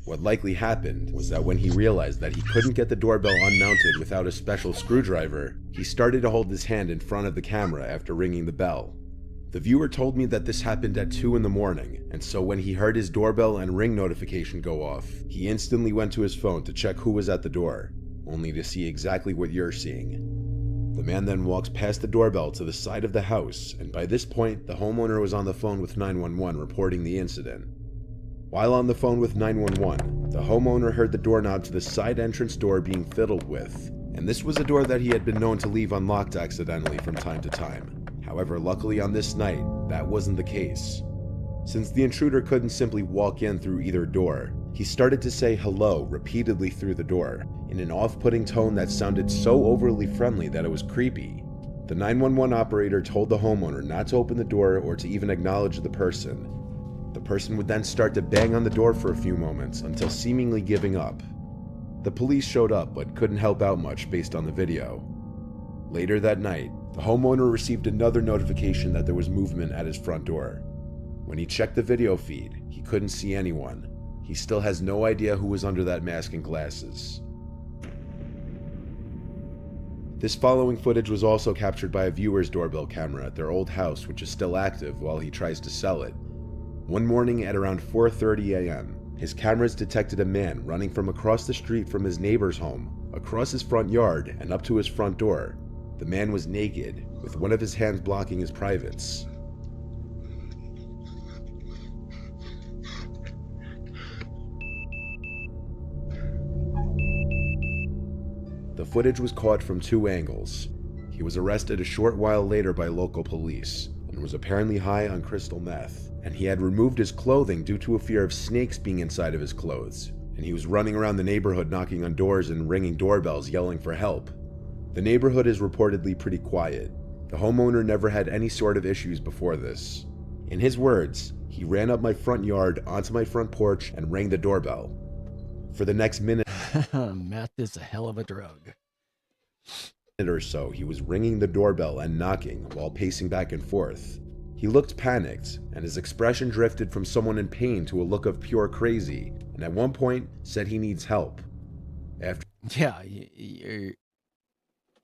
What likely happened was that when he realized that he couldn't get the doorbell unmounted without a special screwdriver, he started to hold his hand in front of the camera after ringing the bell. The viewer told me that this happened at 2 in the morning, and so when he heard his doorbell and ring notification go off, he instantly went to his phone to check who was at the door, only to see exactly what you're seeing. The man then walks past the doorbell to the side of the house, and by this point, the homeowner was on the phone with 911 reporting the incident. While on the phone with 911, the homeowner heard the doorknob to the side entrance door being fiddled with, and this was a door that he had been known to leave unlocked accidentally from time to time. However, luckily on this night, that wasn't the case. Since the intruder couldn't simply walk in through either door, he started to say hello repeatedly through the door, in an off-putting tone that sounded so overly friendly that it was creepy. The 911 operator told the homeowner not to open the door or to even acknowledge the person. The person would then start to bang on the door for a few moments until seemingly giving up. The police showed up but couldn't help out much based on the video. Later that night, the homeowner received another notification that there was movement at his front door. When he checked the video feed, he couldn't see anyone. He still has no idea who was under that mask and glasses. This following footage was also captured by a viewer's doorbell camera at their old house, which is still active while he tries to sell it. One morning at around 4:30 a.m., his cameras detected a man running from across the street from his neighbor's home, across his front yard, and up to his front door. The man was naked, with one of his hands blocking his privates. The footage was caught from 2 angles. He was arrested a short while later by local police, and was apparently high on crystal meth, and he had removed his clothing due to a fear of snakes being inside of his clothes, and he was running around the neighborhood knocking on doors and ringing doorbells yelling for help. The neighborhood is reportedly pretty quiet. The homeowner never had any sort of issues before this. In his words, he ran up my front yard onto my front porch and rang the doorbell. For the next minute Meth is a hell of a drug. or so, he was ringing the doorbell and knocking while pacing back and forth. He looked panicked, and his expression drifted from someone in pain to a look of pure crazy, and at one point said he needs help. After Yeah,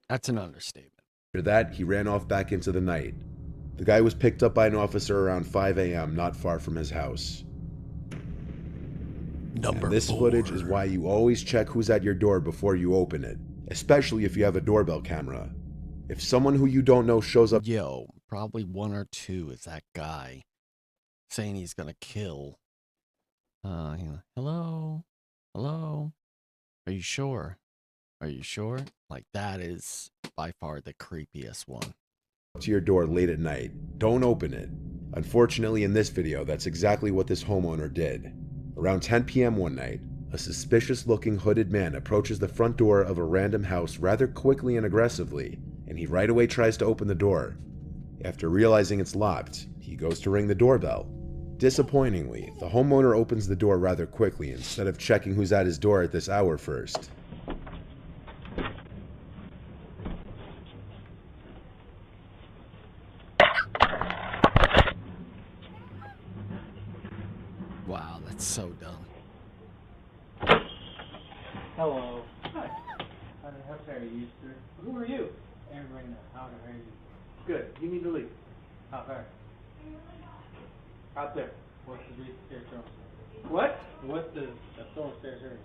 that's an understatement. that, he ran off back into the night. The guy was picked up by an officer around 5 a.m. not far from his house. Number And this 4. footage is why you always check who's at your door before you open it, especially if you have a doorbell camera. If someone who you don't know shows up, Yo, probably 1 or 2 is that guy saying he's gonna kill. Hello? Hello? Are you sure? Are you sure? Like, that is by far the creepiest one. To your door late at night, don't open it. Unfortunately, in this video, that's exactly what this homeowner did. Around 10 p.m. one night, a suspicious-looking hooded man approaches the front door of a random house rather quickly and aggressively, and he right away tries to open the door. After realizing it's locked, he goes to ring the doorbell. Disappointingly, the homeowner opens the door rather quickly instead of checking who's at his door at this hour first. Wow, that's so dumb. Hello. Hi. How fare you, sir? Who are you? Everybody knows. How fare you? Good. You need to leave. How far? Out there. What's the stairs from? What? What's the stone stairs here?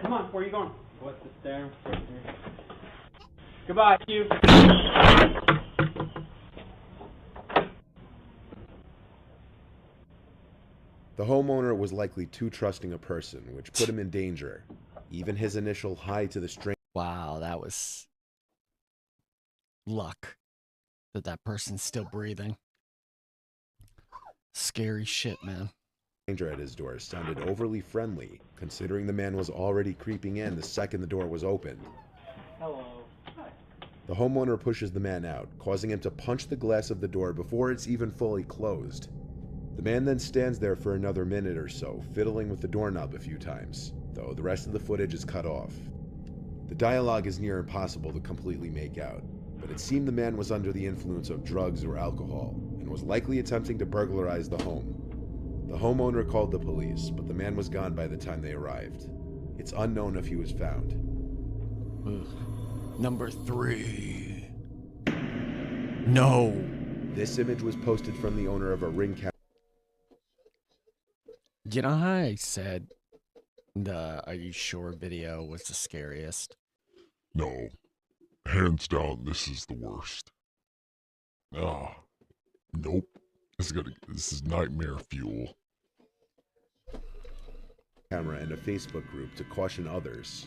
Come on, where are you going? What's the stairs here? Goodbye, you. The homeowner was likely too trusting a person, which put him in danger. Even his initial hi to the stranger Wow, that was luck that that person's still breathing. Scary shit, man. at his door sounded overly friendly, considering the man was already creeping in the second the door was opened. Hello. Hi. The homeowner pushes the man out, causing him to punch the glass of the door before it's even fully closed. The man then stands there for another minute or so, fiddling with the doorknob a few times, though the rest of the footage is cut off. The dialogue is near impossible to completely make out, but it seemed the man was under the influence of drugs or alcohol, and was likely attempting to burglarize the home. The homeowner called the police, but the man was gone by the time they arrived. It's unknown if he was found. Ugh. Number 3. No. This image was posted from the owner of a ring camera. You know how I said the "Are you sure" video was the scariest? No. Hands down, this is the worst. Nope. This is nightmare fuel. Camera and a Facebook group to caution others.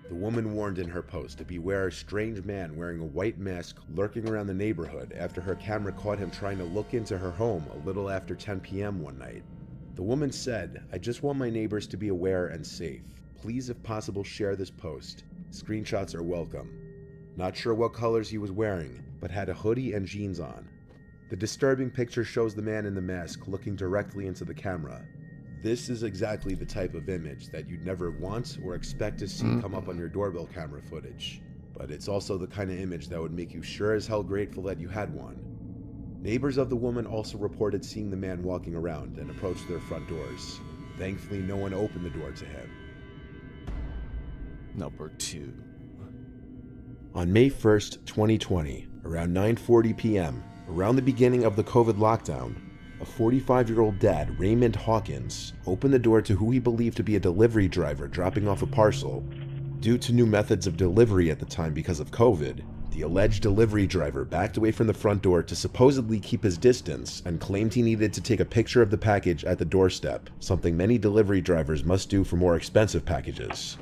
The woman warned in her post to beware a strange man wearing a white mask lurking around the neighborhood after her camera caught him trying to look into her home a little after 10 p.m. one night. The woman said, "I just want my neighbors to be aware and safe. Please, if possible, share this post. Screenshots are welcome." Not sure what colors he was wearing, but had a hoodie and jeans on. The disturbing picture shows the man in the mask looking directly into the camera. This is exactly the type of image that you'd never want or expect to see come up on your doorbell camera footage. But it's also the kind of image that would make you sure as hell grateful that you had one. Neighbors of the woman also reported seeing the man walking around and approached their front doors. Thankfully, no one opened the door to him. Number 2. On May 1st, 2020, around 9:40 p.m., around the beginning of the COVID lockdown, a 45-year-old dad, Raymond Hawkins, opened the door to who he believed to be a delivery driver dropping off a parcel. Due to new methods of delivery at the time because of COVID, the alleged delivery driver backed away from the front door to supposedly keep his distance and claimed he needed to take a picture of the package at the doorstep, something many delivery drivers must do for more expensive packages.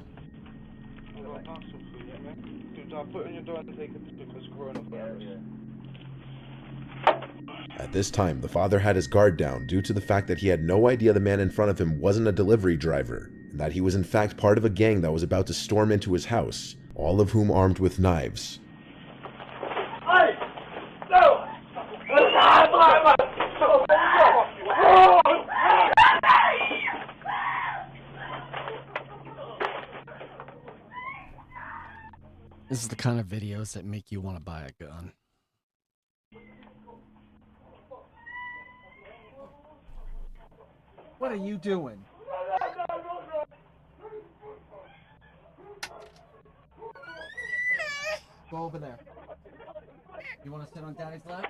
At this time, the father had his guard down due to the fact that he had no idea the man in front of him wasn't a delivery driver, and that he was in fact part of a gang that was about to storm into his house, all of whom armed with knives. This is the kind of videos that make you want to buy a gun. What are you doing? Go over there. You want to sit on Daddy's lap?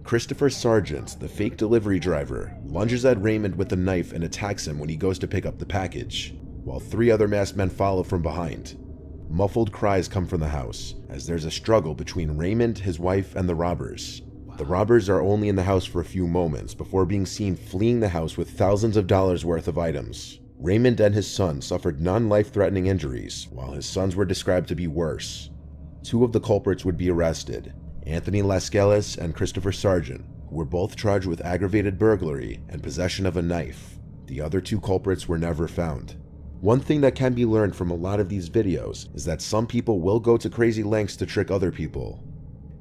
Christopher Sargent, the fake delivery driver, lunges at Raymond with a knife and attacks him when he goes to pick up the package, while 3 other masked men follow from behind. Muffled cries come from the house, as there's a struggle between Raymond, his wife, and the robbers. The robbers are only in the house for a few moments before being seen fleeing the house with thousands of dollars worth of items. Raymond and his son suffered non-life-threatening injuries, while his sons were described to be worse. 2 of the culprits would be arrested, Anthony Lascelles and Christopher Sargent, who were both charged with aggravated burglary and possession of a knife. The other 2 culprits were never found. One thing that can be learned from a lot of these videos is that some people will go to crazy lengths to trick other people.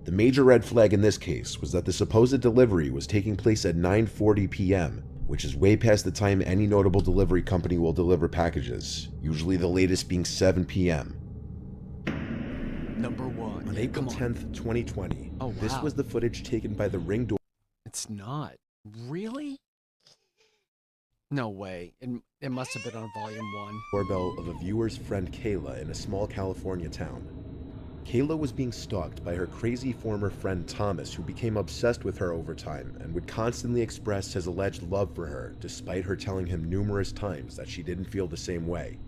The major red flag in this case was that the supposed delivery was taking place at 9:40 p.m., which is way past the time any notable delivery company will deliver packages, usually the latest being 7 p.m. Number 1. On April 10th, 2020, this was the footage taken by the Ring door. It's not. Really? No way. It must have been on volume 1. Doorbell of a viewer's friend Kayla in a small California town. Kayla was being stalked by her crazy former friend Thomas, who became obsessed with her over time and would constantly express his alleged love for her, despite her telling him numerous times that she didn't feel the same way.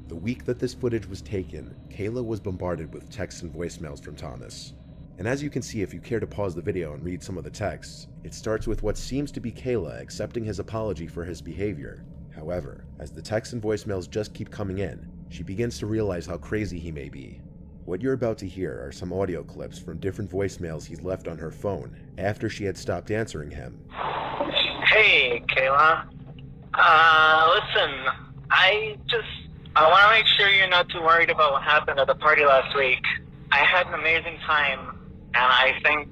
The week that this footage was taken, Kayla was bombarded with texts and voicemails from Thomas. And as you can see if you care to pause the video and read some of the texts, it starts with what seems to be Kayla accepting his apology for his behavior. However, as the texts and voicemails just keep coming in, she begins to realize how crazy he may be. What you're about to hear are some audio clips from different voicemails he's left on her phone after she had stopped answering him. Hey, Kayla. Listen, I want to make sure you're not too worried about what happened at the party last week. I had an amazing time, and I think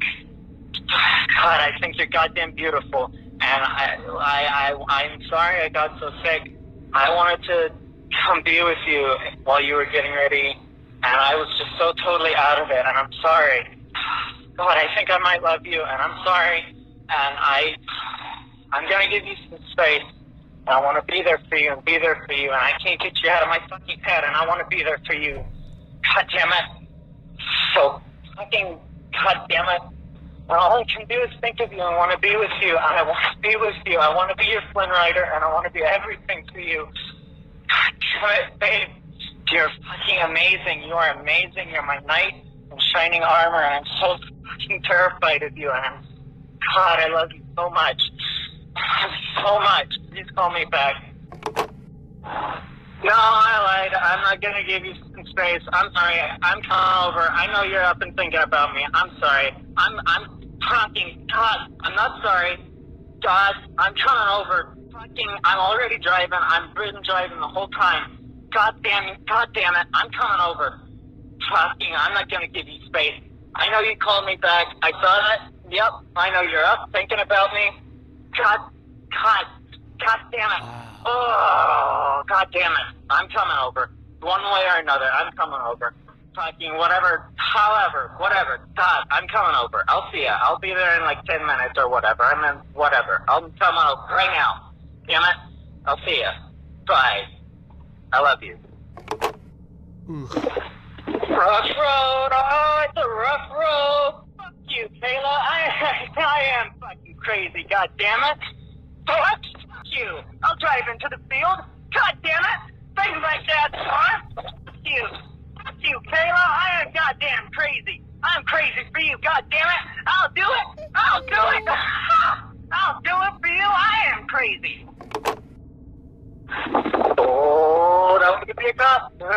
you're goddamn beautiful. And I'm sorry I got so sick. I wanted to come be with you while you were getting ready, and I was just so totally out of it, and I'm sorry. God, I think I might love you, and I'm sorry, and I'm gonna give you some space, and I want to be there for you, and be there for you, and I can't get you out of my fucking head, and I want to be there for you. God damn it. So fucking God damn it. And all I can do is think of you and want to be with you, and I want to be with you. I want to be your Flynn Rider, and I want to be everything to you. God damn it, babe. You're fucking amazing. You are amazing. You're my knight in shining armor, and I'm so fucking terrified of you. And God, I love you so much. So much. Please call me back. No, I lied. I'm not gonna give you some space. I'm sorry. I'm coming over. I know you're up and thinking about me. I'm sorry. I'm fucking God. I'm not sorry. God, I'm coming over. Fucking, I'm already driving. I've been driving the whole time. God damn it, I'm coming over. Fucking, I'm not gonna give you space. I know you called me back. I saw that. Yep, I know you're up thinking about me. God damn it. Oh, God damn it. I'm coming over. One way or another, I'm coming over. Fucking whatever, however, whatever. God, I'm coming over. I'll see ya. I'll be there in like 10 minutes or whatever. Whatever. I'm coming over right now. Damn it. I'll see ya. Bye. I love you. Rough road. Oh, it's a rough road. Fuck you, Kayla. I am fucking crazy. God damn it. Fuck you. I'll drive into the field. God damn it. Things like that, huh? Fuck you. Fuck you, Kayla. I am goddamn crazy. I'm crazy for you. God damn it. I'll do it. I'll do it. I'll do it for you. I am crazy. Oh, that one could be a cop. That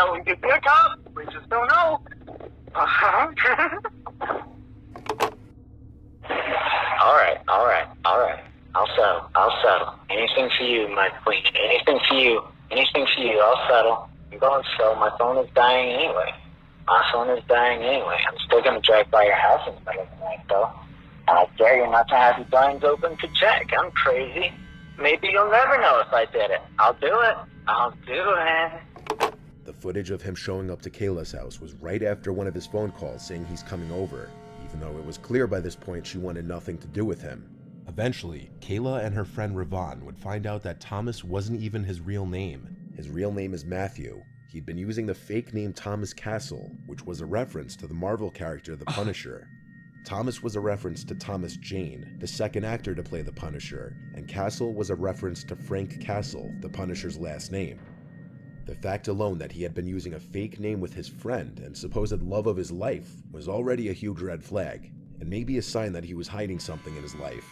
one could be a cop. We just don't know. All right. I'll settle. Anything for you, my queen. Anything for you. I'll settle. I'm going slow. My phone is dying anyway. I'm still going to drive by your house in the middle of the night, though. And I dare you not to have your blinds open to check. I'm crazy. Maybe you'll never know if I did it. I'll do it. The footage of him showing up to Kayla's house was right after one of his phone calls saying he's coming over, even though it was clear by this point she wanted nothing to do with him. Eventually, Kayla and her friend Ravon would find out that Thomas wasn't even his real name. His real name is Matthew. he'd been using the fake name Thomas Castle, which was a reference to the Marvel character The Punisher. Thomas was a reference to Thomas Jane, the second actor to play the Punisher, and Castle was a reference to Frank Castle, the Punisher's last name. The fact alone that he had been using a fake name with his friend and supposed love of his life was already a huge red flag, and maybe a sign that he was hiding something in his life.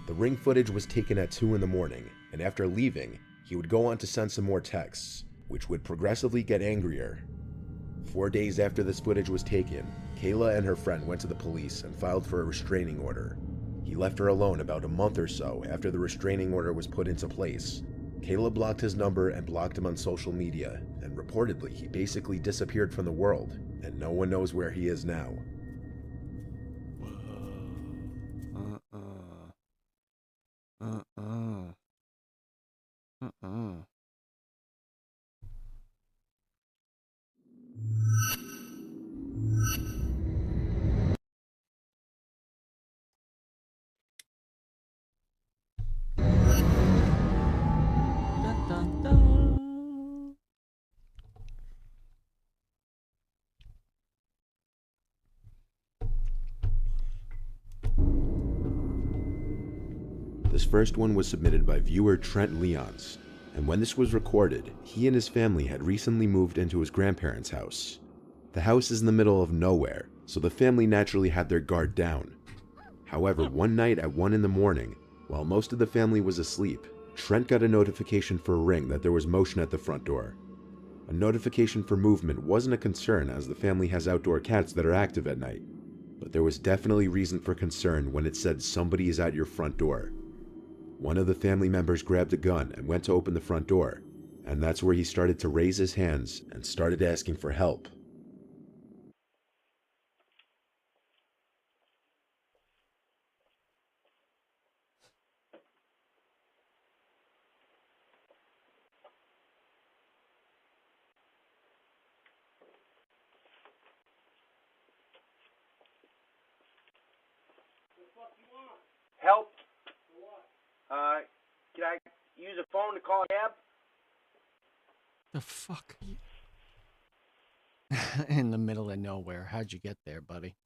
The ring footage was taken at 2 in the morning, and after leaving, he would go on to send some more texts, which would progressively get angrier. 4 days after this footage was taken, Kayla and her friend went to the police and filed for a restraining order. He left her alone about a month or so after the restraining order was put into place. Kayla blocked his number and blocked him on social media, and reportedly he basically disappeared from the world, and no one knows where he is now. This first one was submitted by viewer Trent Leons, and when this was recorded, he and his family had recently moved into his grandparents' house. The house is in the middle of nowhere, so the family naturally had their guard down. However, one night at 1 in the morning, while most of the family was asleep, Trent got a notification for a ring that there was motion at the front door. A notification for movement wasn't a concern as the family has outdoor cats that are active at night, but there was definitely reason for concern when it said somebody is at your front door. One of the family members grabbed a gun and went to open the front door, and that's where he started to raise his hands and started asking for help. Help? Can I use a phone to call a cab? The fuck? In the middle of nowhere. How'd you get there, buddy?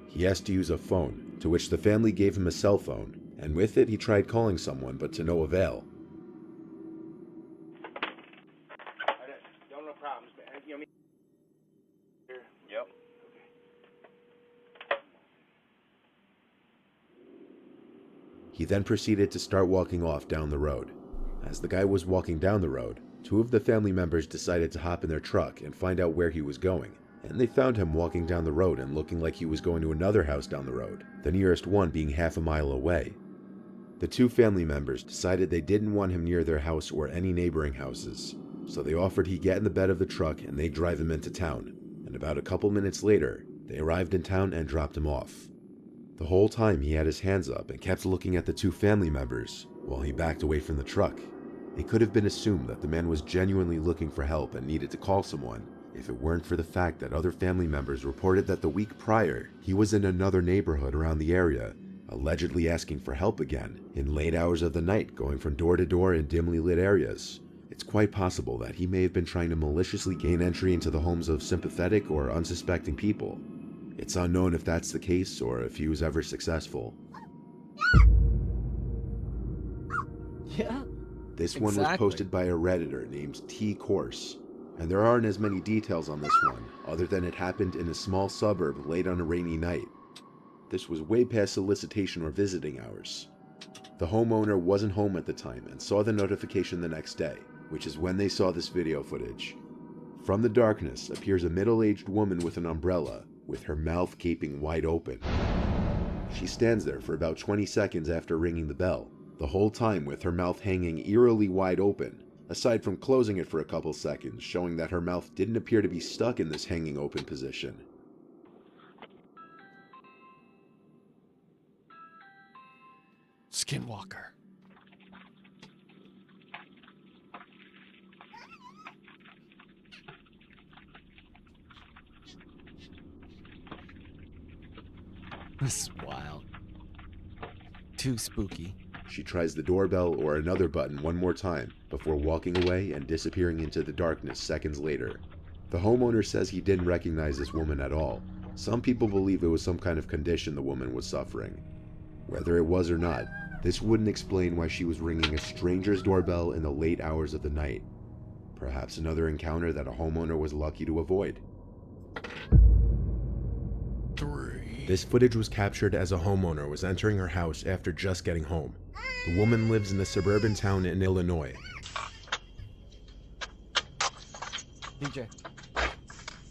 He asked to use a phone, to which the family gave him a cell phone, and with it he tried calling someone, but to no avail. No problems, man. You know me? Yep. He then proceeded to start walking off down the road. As the guy was walking down the road, 2 of the family members decided to hop in their truck and find out where he was going, and they found him walking down the road and looking like he was going to another house down the road, the nearest one being half a mile away. The 2 family members decided they didn't want him near their house or any neighboring houses, so they offered he get in the bed of the truck and they drive him into town, and about a couple minutes later, they arrived in town and dropped him off. The whole time he had his hands up and kept looking at the 2 family members while he backed away from the truck. It could have been assumed that the man was genuinely looking for help and needed to call someone, if it weren't for the fact that other family members reported that the week prior, he was in another neighborhood around the area, allegedly asking for help again, in late hours of the night, going from door to door in dimly lit areas. It's quite possible that he may have been trying to maliciously gain entry into the homes of sympathetic or unsuspecting people. It's unknown if that's the case or if he was ever successful. Yeah. This one was posted by a Redditor named T Course, and there aren't as many details on this one, other than it happened in a small suburb late on a rainy night. This was way past solicitation or visiting hours. The homeowner wasn't home at the time and saw the notification the next day, which is when they saw this video footage. From the darkness appears a middle-aged woman with an umbrella, with her mouth gaping wide open. She stands there for about 20 seconds after ringing the bell, the whole time with her mouth hanging eerily wide open, aside from closing it for a couple seconds, showing that her mouth didn't appear to be stuck in this hanging open position. Skinwalker. was wild. Too spooky. She tries the doorbell or another button one more time before walking away and disappearing into the darkness seconds later. The homeowner says he didn't recognize this woman at all. Some people believe it was some kind of condition the woman was suffering. Whether it was or not, this wouldn't explain why she was ringing a stranger's doorbell in the late hours of the night. Perhaps another encounter that a homeowner was lucky to avoid. 3. This footage was captured as a homeowner was entering her house after just getting home. The woman lives in a suburban town in Illinois.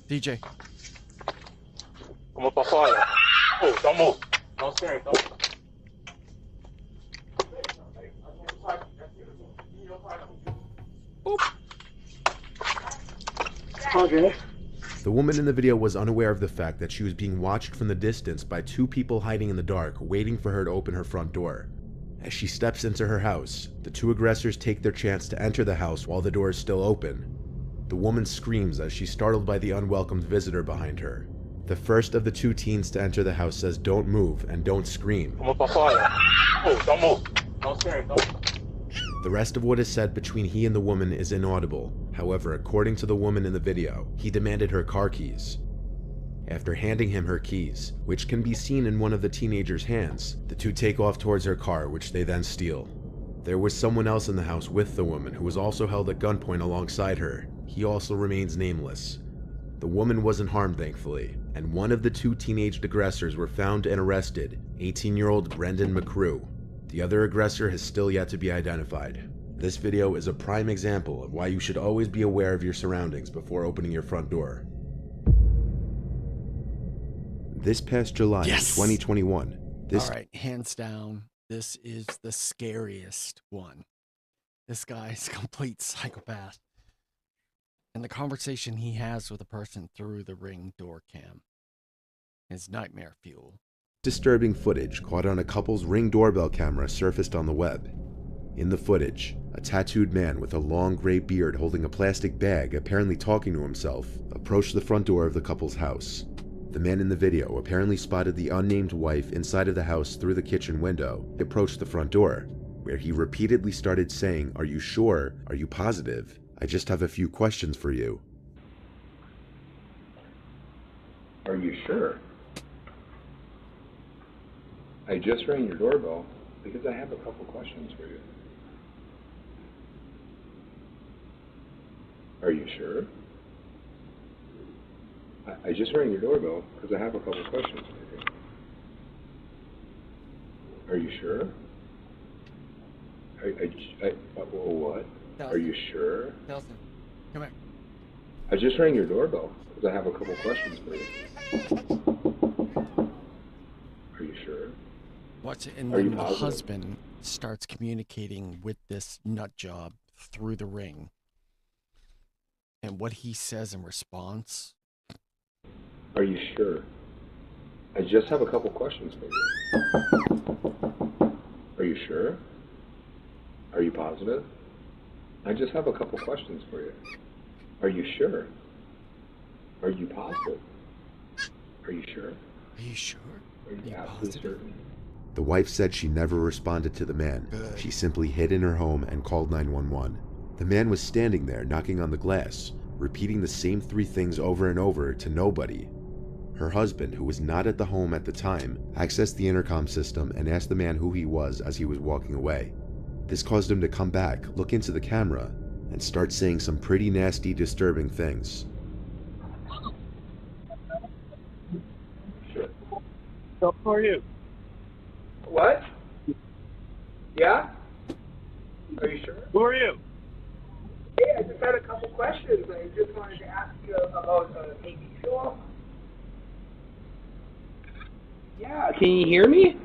DJ. Como pra fora. Oh, don't move. Don't stare. Don't. Okay. The woman in the video was unaware of the fact that she was being watched from the distance by 2 people hiding in the dark, waiting for her to open her front door. As she steps into her house, the 2 aggressors take their chance to enter the house while the door is still open. The woman screams as she's startled by the unwelcomed visitor behind her. The first of the 2 teens to enter the house says don't move and don't scream. Como pra fora. Oh, don't move. Don't stare. Don't. The rest of what is said between he and the woman is inaudible. However, according to the woman in the video, he demanded her car keys. After handing him her keys, which can be seen in one of the teenager's hands, the 2 take off towards her car, which they then steal. There was someone else in the house with the woman who was also held at gunpoint alongside her. He also remains nameless. The woman wasn't harmed, thankfully, and one of the 2 teenage aggressors were found and arrested, 18-year-old Brendan McCrew. The other aggressor has still yet to be identified. This video is a prime example of why you should always be aware of your surroundings before opening your front door. This past July in 2021, Alright, hands down, this is the scariest one. This guy's a complete psychopath. And the conversation he has with a person through the Ring door cam is nightmare fuel. disturbing footage caught on a couple's Ring doorbell camera surfaced on the web. In the footage, a tattooed man with a long gray beard holding a plastic bag, apparently talking to himself, approached the front door of the couple's house. The man in the video apparently spotted the unnamed wife inside of the house through the kitchen window. He approached the front door, where he repeatedly started saying, "Are you sure? Are you positive? I just have a few questions for you." Are you sure? I just rang your doorbell because I have a couple questions for you. Are you sure? I just rang your doorbell because I have a couple questions for you. Are you sure? What? Are you sure? Nelson, come here. I just rang your doorbell because I have a couple questions for you. Are you sure? Watch it, and Are you then the positive? husband starts communicating with this nut job through the Ring. And what he says in response. Are you sure? I just have a couple questions for you. Are you sure? Are you positive? I just have a couple questions for you. Are you sure? Are you positive? Are you sure? Are you sure? Are you absolutely certain? The wife said she never responded to the man. Good. She simply hid in her home and called 911. The man was standing there knocking on the glass, repeating the same 3 things over and over to nobody. Her husband, who was not at the home at the time, accessed the intercom system and asked the man who he was as he was walking away. This caused him to come back, look into the camera, and start saying some pretty nasty, disturbing things. Sure. So who are you? What? Yeah? Are you sure? Who are you? Hey, I just had a couple questions. I just wanted to ask you about TV show. Yeah, can you hear me?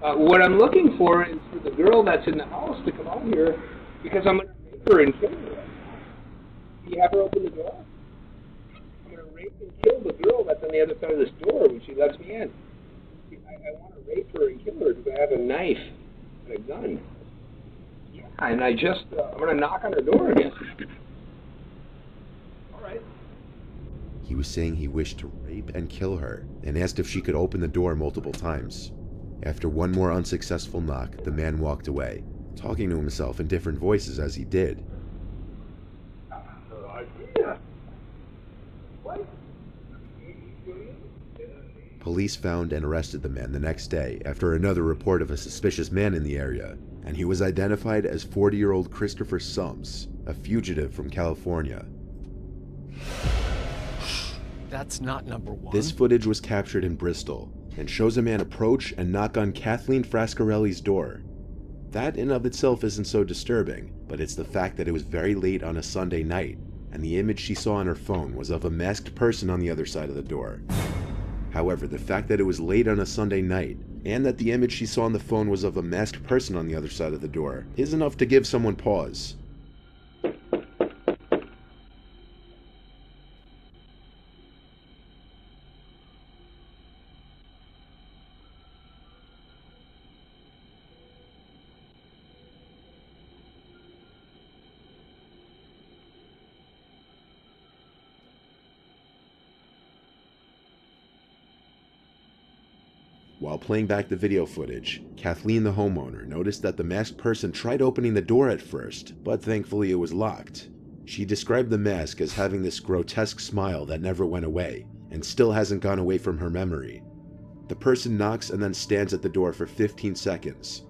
What I'm looking for is for the girl that's in the house to come out here because I'm going to rape her and kill her. Can you have her open the door? I'm going to rape and kill the girl that's on the other side of this door when she lets me in. I want to rape her and kill her because I have a knife and a gun. Yeah, and I'm going to knock on her door again. All right. He was saying he wished to rape and kill her and asked if she could open the door multiple times. After one more unsuccessful knock, the man walked away, talking to himself in different voices as he did. Police found and arrested the man the next day after another report of a suspicious man in the area, and he was identified as 40-year-old Christopher Sums, a fugitive from California. That's not number one. This footage was captured in Bristol and shows a man approach and knock on Kathleen Frascarelli's door. That in of itself isn't so disturbing, but it's the fact that it was very late on a Sunday night, and the image she saw on her phone was of a masked person on the other side of the door. However, the fact that it was late on a Sunday night, and that the image she saw on the phone was of a masked person on the other side of the door, is enough to give someone pause. While playing back the video footage, Kathleen the homeowner noticed that the masked person tried opening the door at first, but thankfully it was locked. She described the mask as having this grotesque smile that never went away, and still hasn't gone away from her memory. The person knocks and then stands at the door for 15 seconds.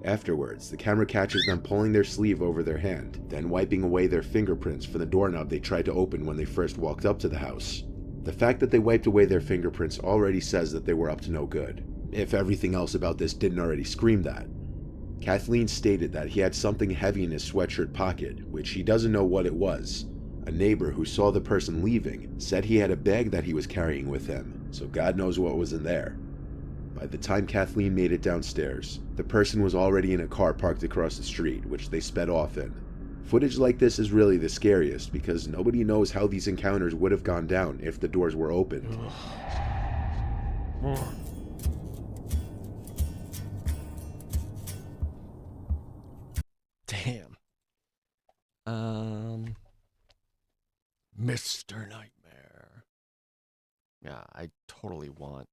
Afterwards, the camera catches them pulling their sleeve over their hand, then wiping away their fingerprints from the doorknob they tried to open when they first walked up to the house. The fact that they wiped away their fingerprints already says that they were up to no good, if everything else about this didn't already scream that. Kathleen stated that he had something heavy in his sweatshirt pocket, which he doesn't know what it was. A neighbor who saw the person leaving said he had a bag that he was carrying with him, so God knows what was in there. By the time Kathleen made it downstairs, the person was already in a car parked across the street, which they sped off in. Footage like this is really the scariest because nobody knows how these encounters would have gone down if the doors were opened. Damn. Mr. Nightmare. Yeah, I totally want.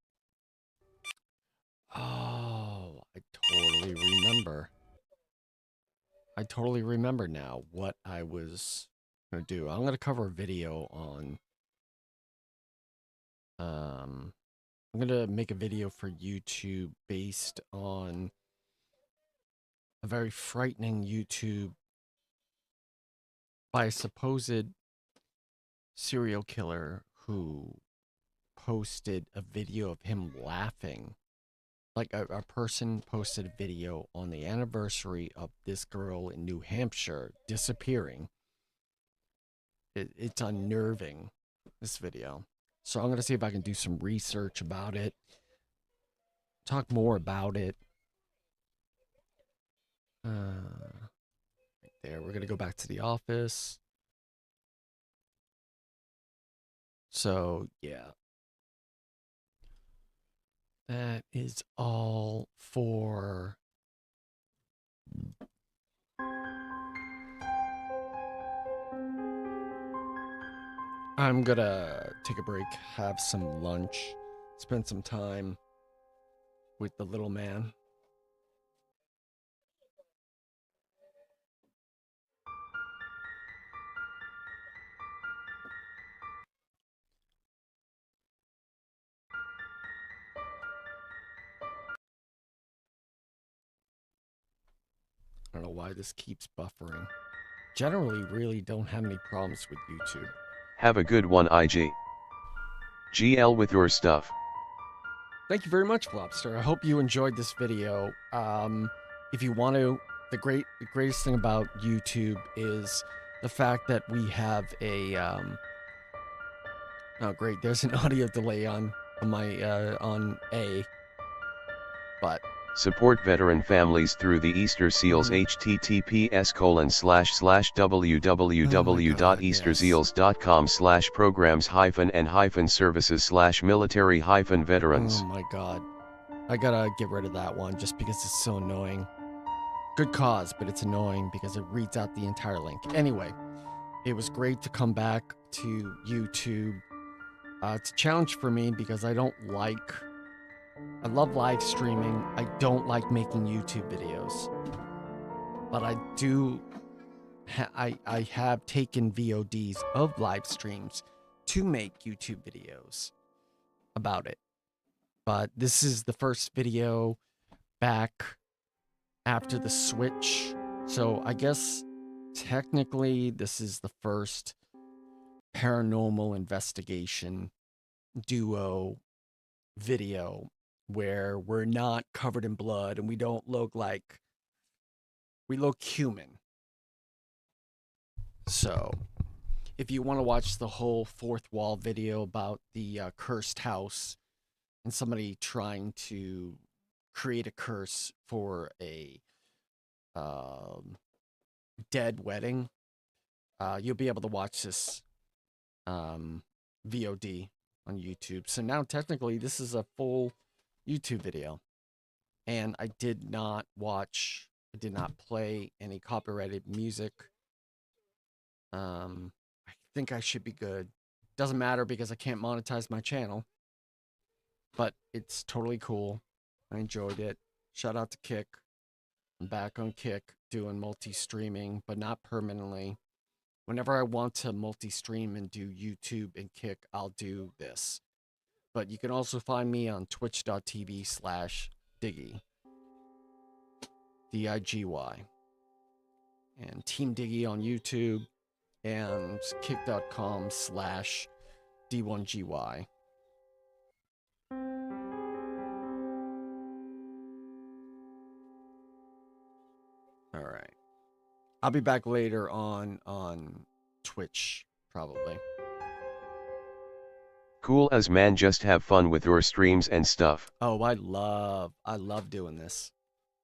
Oh, I totally remember. I totally remember now what I was gonna do. I'm gonna cover a video on. I'm gonna make a video for YouTube based on a very frightening YouTube by a supposed serial killer who posted a video of him laughing. Like a person posted a video on the anniversary of this girl in New Hampshire disappearing. It's unnerving, this video. So I'm going to see if I can do some research about it. Talk more about it. Right there, we're going to go back to the office. So, yeah. That is all for I'm gonna take a break, have some lunch, spend some time with the little man. I don't know why this keeps buffering. Generally, really don't have any problems with YouTube. Have a good one, IG. GL with your stuff. Thank you very much, Flopster. I hope you enjoyed this video. If you want to, the greatest thing about YouTube is the fact that we have a oh great, there's an audio delay on my on A. But Support veteran families through the Easter Seals https://www.easterseals.com/programs-and-services/military-veterans. oh my god. I gotta get rid of that one just because it's so annoying. Good cause, but it's annoying because it reads out the entire link. Anyway, it was great to come back to YouTube. It's a challenge for me because I love live streaming. I don't like making YouTube videos. But I do, I have taken VODs of live streams to make YouTube videos about it. But this is the first video back after the switch. So I guess technically this is the first paranormal investigation duo video where we're not covered in blood and we don't look like, we look human. So if you want to watch the whole fourth wall video about the cursed house and somebody trying to create a curse for a dead wedding, you'll be able to watch this VOD on YouTube. So now technically this is a full YouTube video, and I did not play any copyrighted music. I think I should be good. Doesn't matter because I can't monetize my channel, but it's totally cool. I enjoyed it. Shout out to Kick. I'm back on Kick doing multi-streaming, but not permanently. Whenever I want to multi-stream and do YouTube and Kick, I'll do this. But you can also find me on twitch.tv/Diggy. D-I-G-Y. And Team Diggy on YouTube. And kick.com/D1GY. All right. I'll be back later on Twitch, probably. Cool as man, just have fun with your streams and stuff. Oh, I love doing this.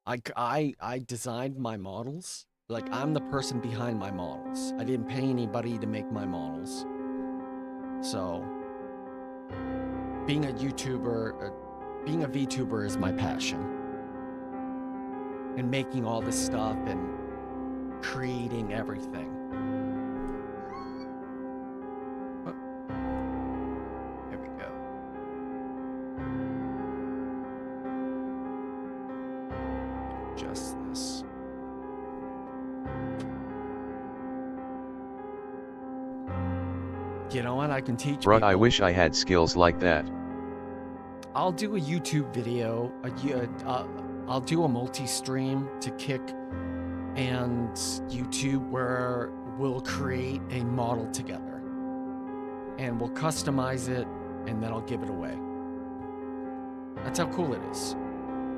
I designed my models. Like, I'm the person behind my models. I didn't pay anybody to make my models. So, being a YouTuber, being a VTuber is my passion. And making all this stuff and creating everything. Oh. There we go. Just this. You know what? I can teach Bruh, people. I wish I had skills like that. I'll do a YouTube video. I'll do a multi-stream to Kick and YouTube where we'll create a model together. And we'll customize it, and then I'll give it away. That's how cool it is.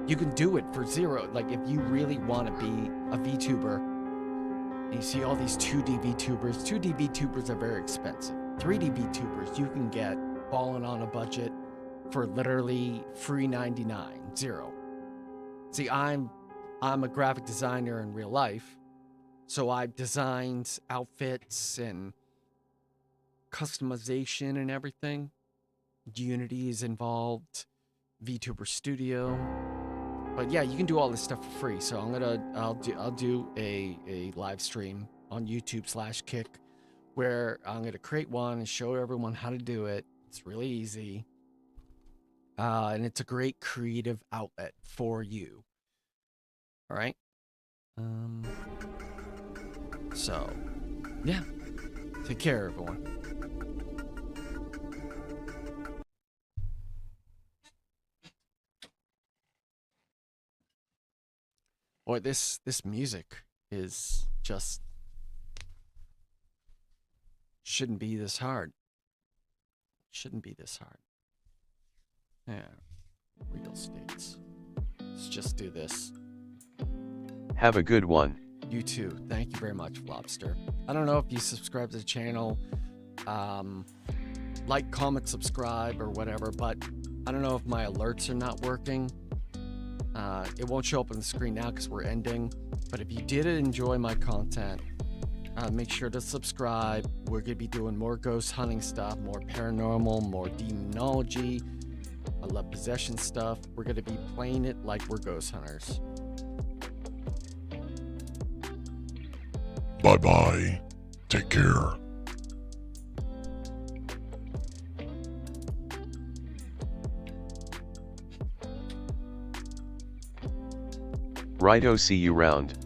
You can do it for zero. Like, if you really want to be a VTuber, and you see all these 2D VTubers. 2D VTubers are very expensive. 3D VTubers you can get balling on a budget for literally free 99, zero. See, I'm a graphic designer in real life, so I've designed outfits and customization and everything. Unity is involved, VTuber Studio. But yeah, you can do all this stuff for free. So I'll do a live stream on YouTube/Kick where I'm gonna create one and show everyone how to do it. It's really easy. And it's a great creative outlet for you. All right. So, yeah. Take care, everyone. Boy, this music is just shouldn't be this hard. Shouldn't be this hard. Yeah. Real estates. Let's just do this. Have a good one. You too. Thank you very much, Lobster. I don't know if you subscribe to the channel, like, comment, subscribe, or whatever, but I don't know if my alerts are not working. It won't show up on the screen now because we're ending. But if you did enjoy my content, make sure to subscribe. We're going to be doing more ghost hunting stuff, more paranormal, more demonology. I love possession stuff. We're going to be playing it like we're ghost hunters. Bye-bye. Take care. Righto, see you round.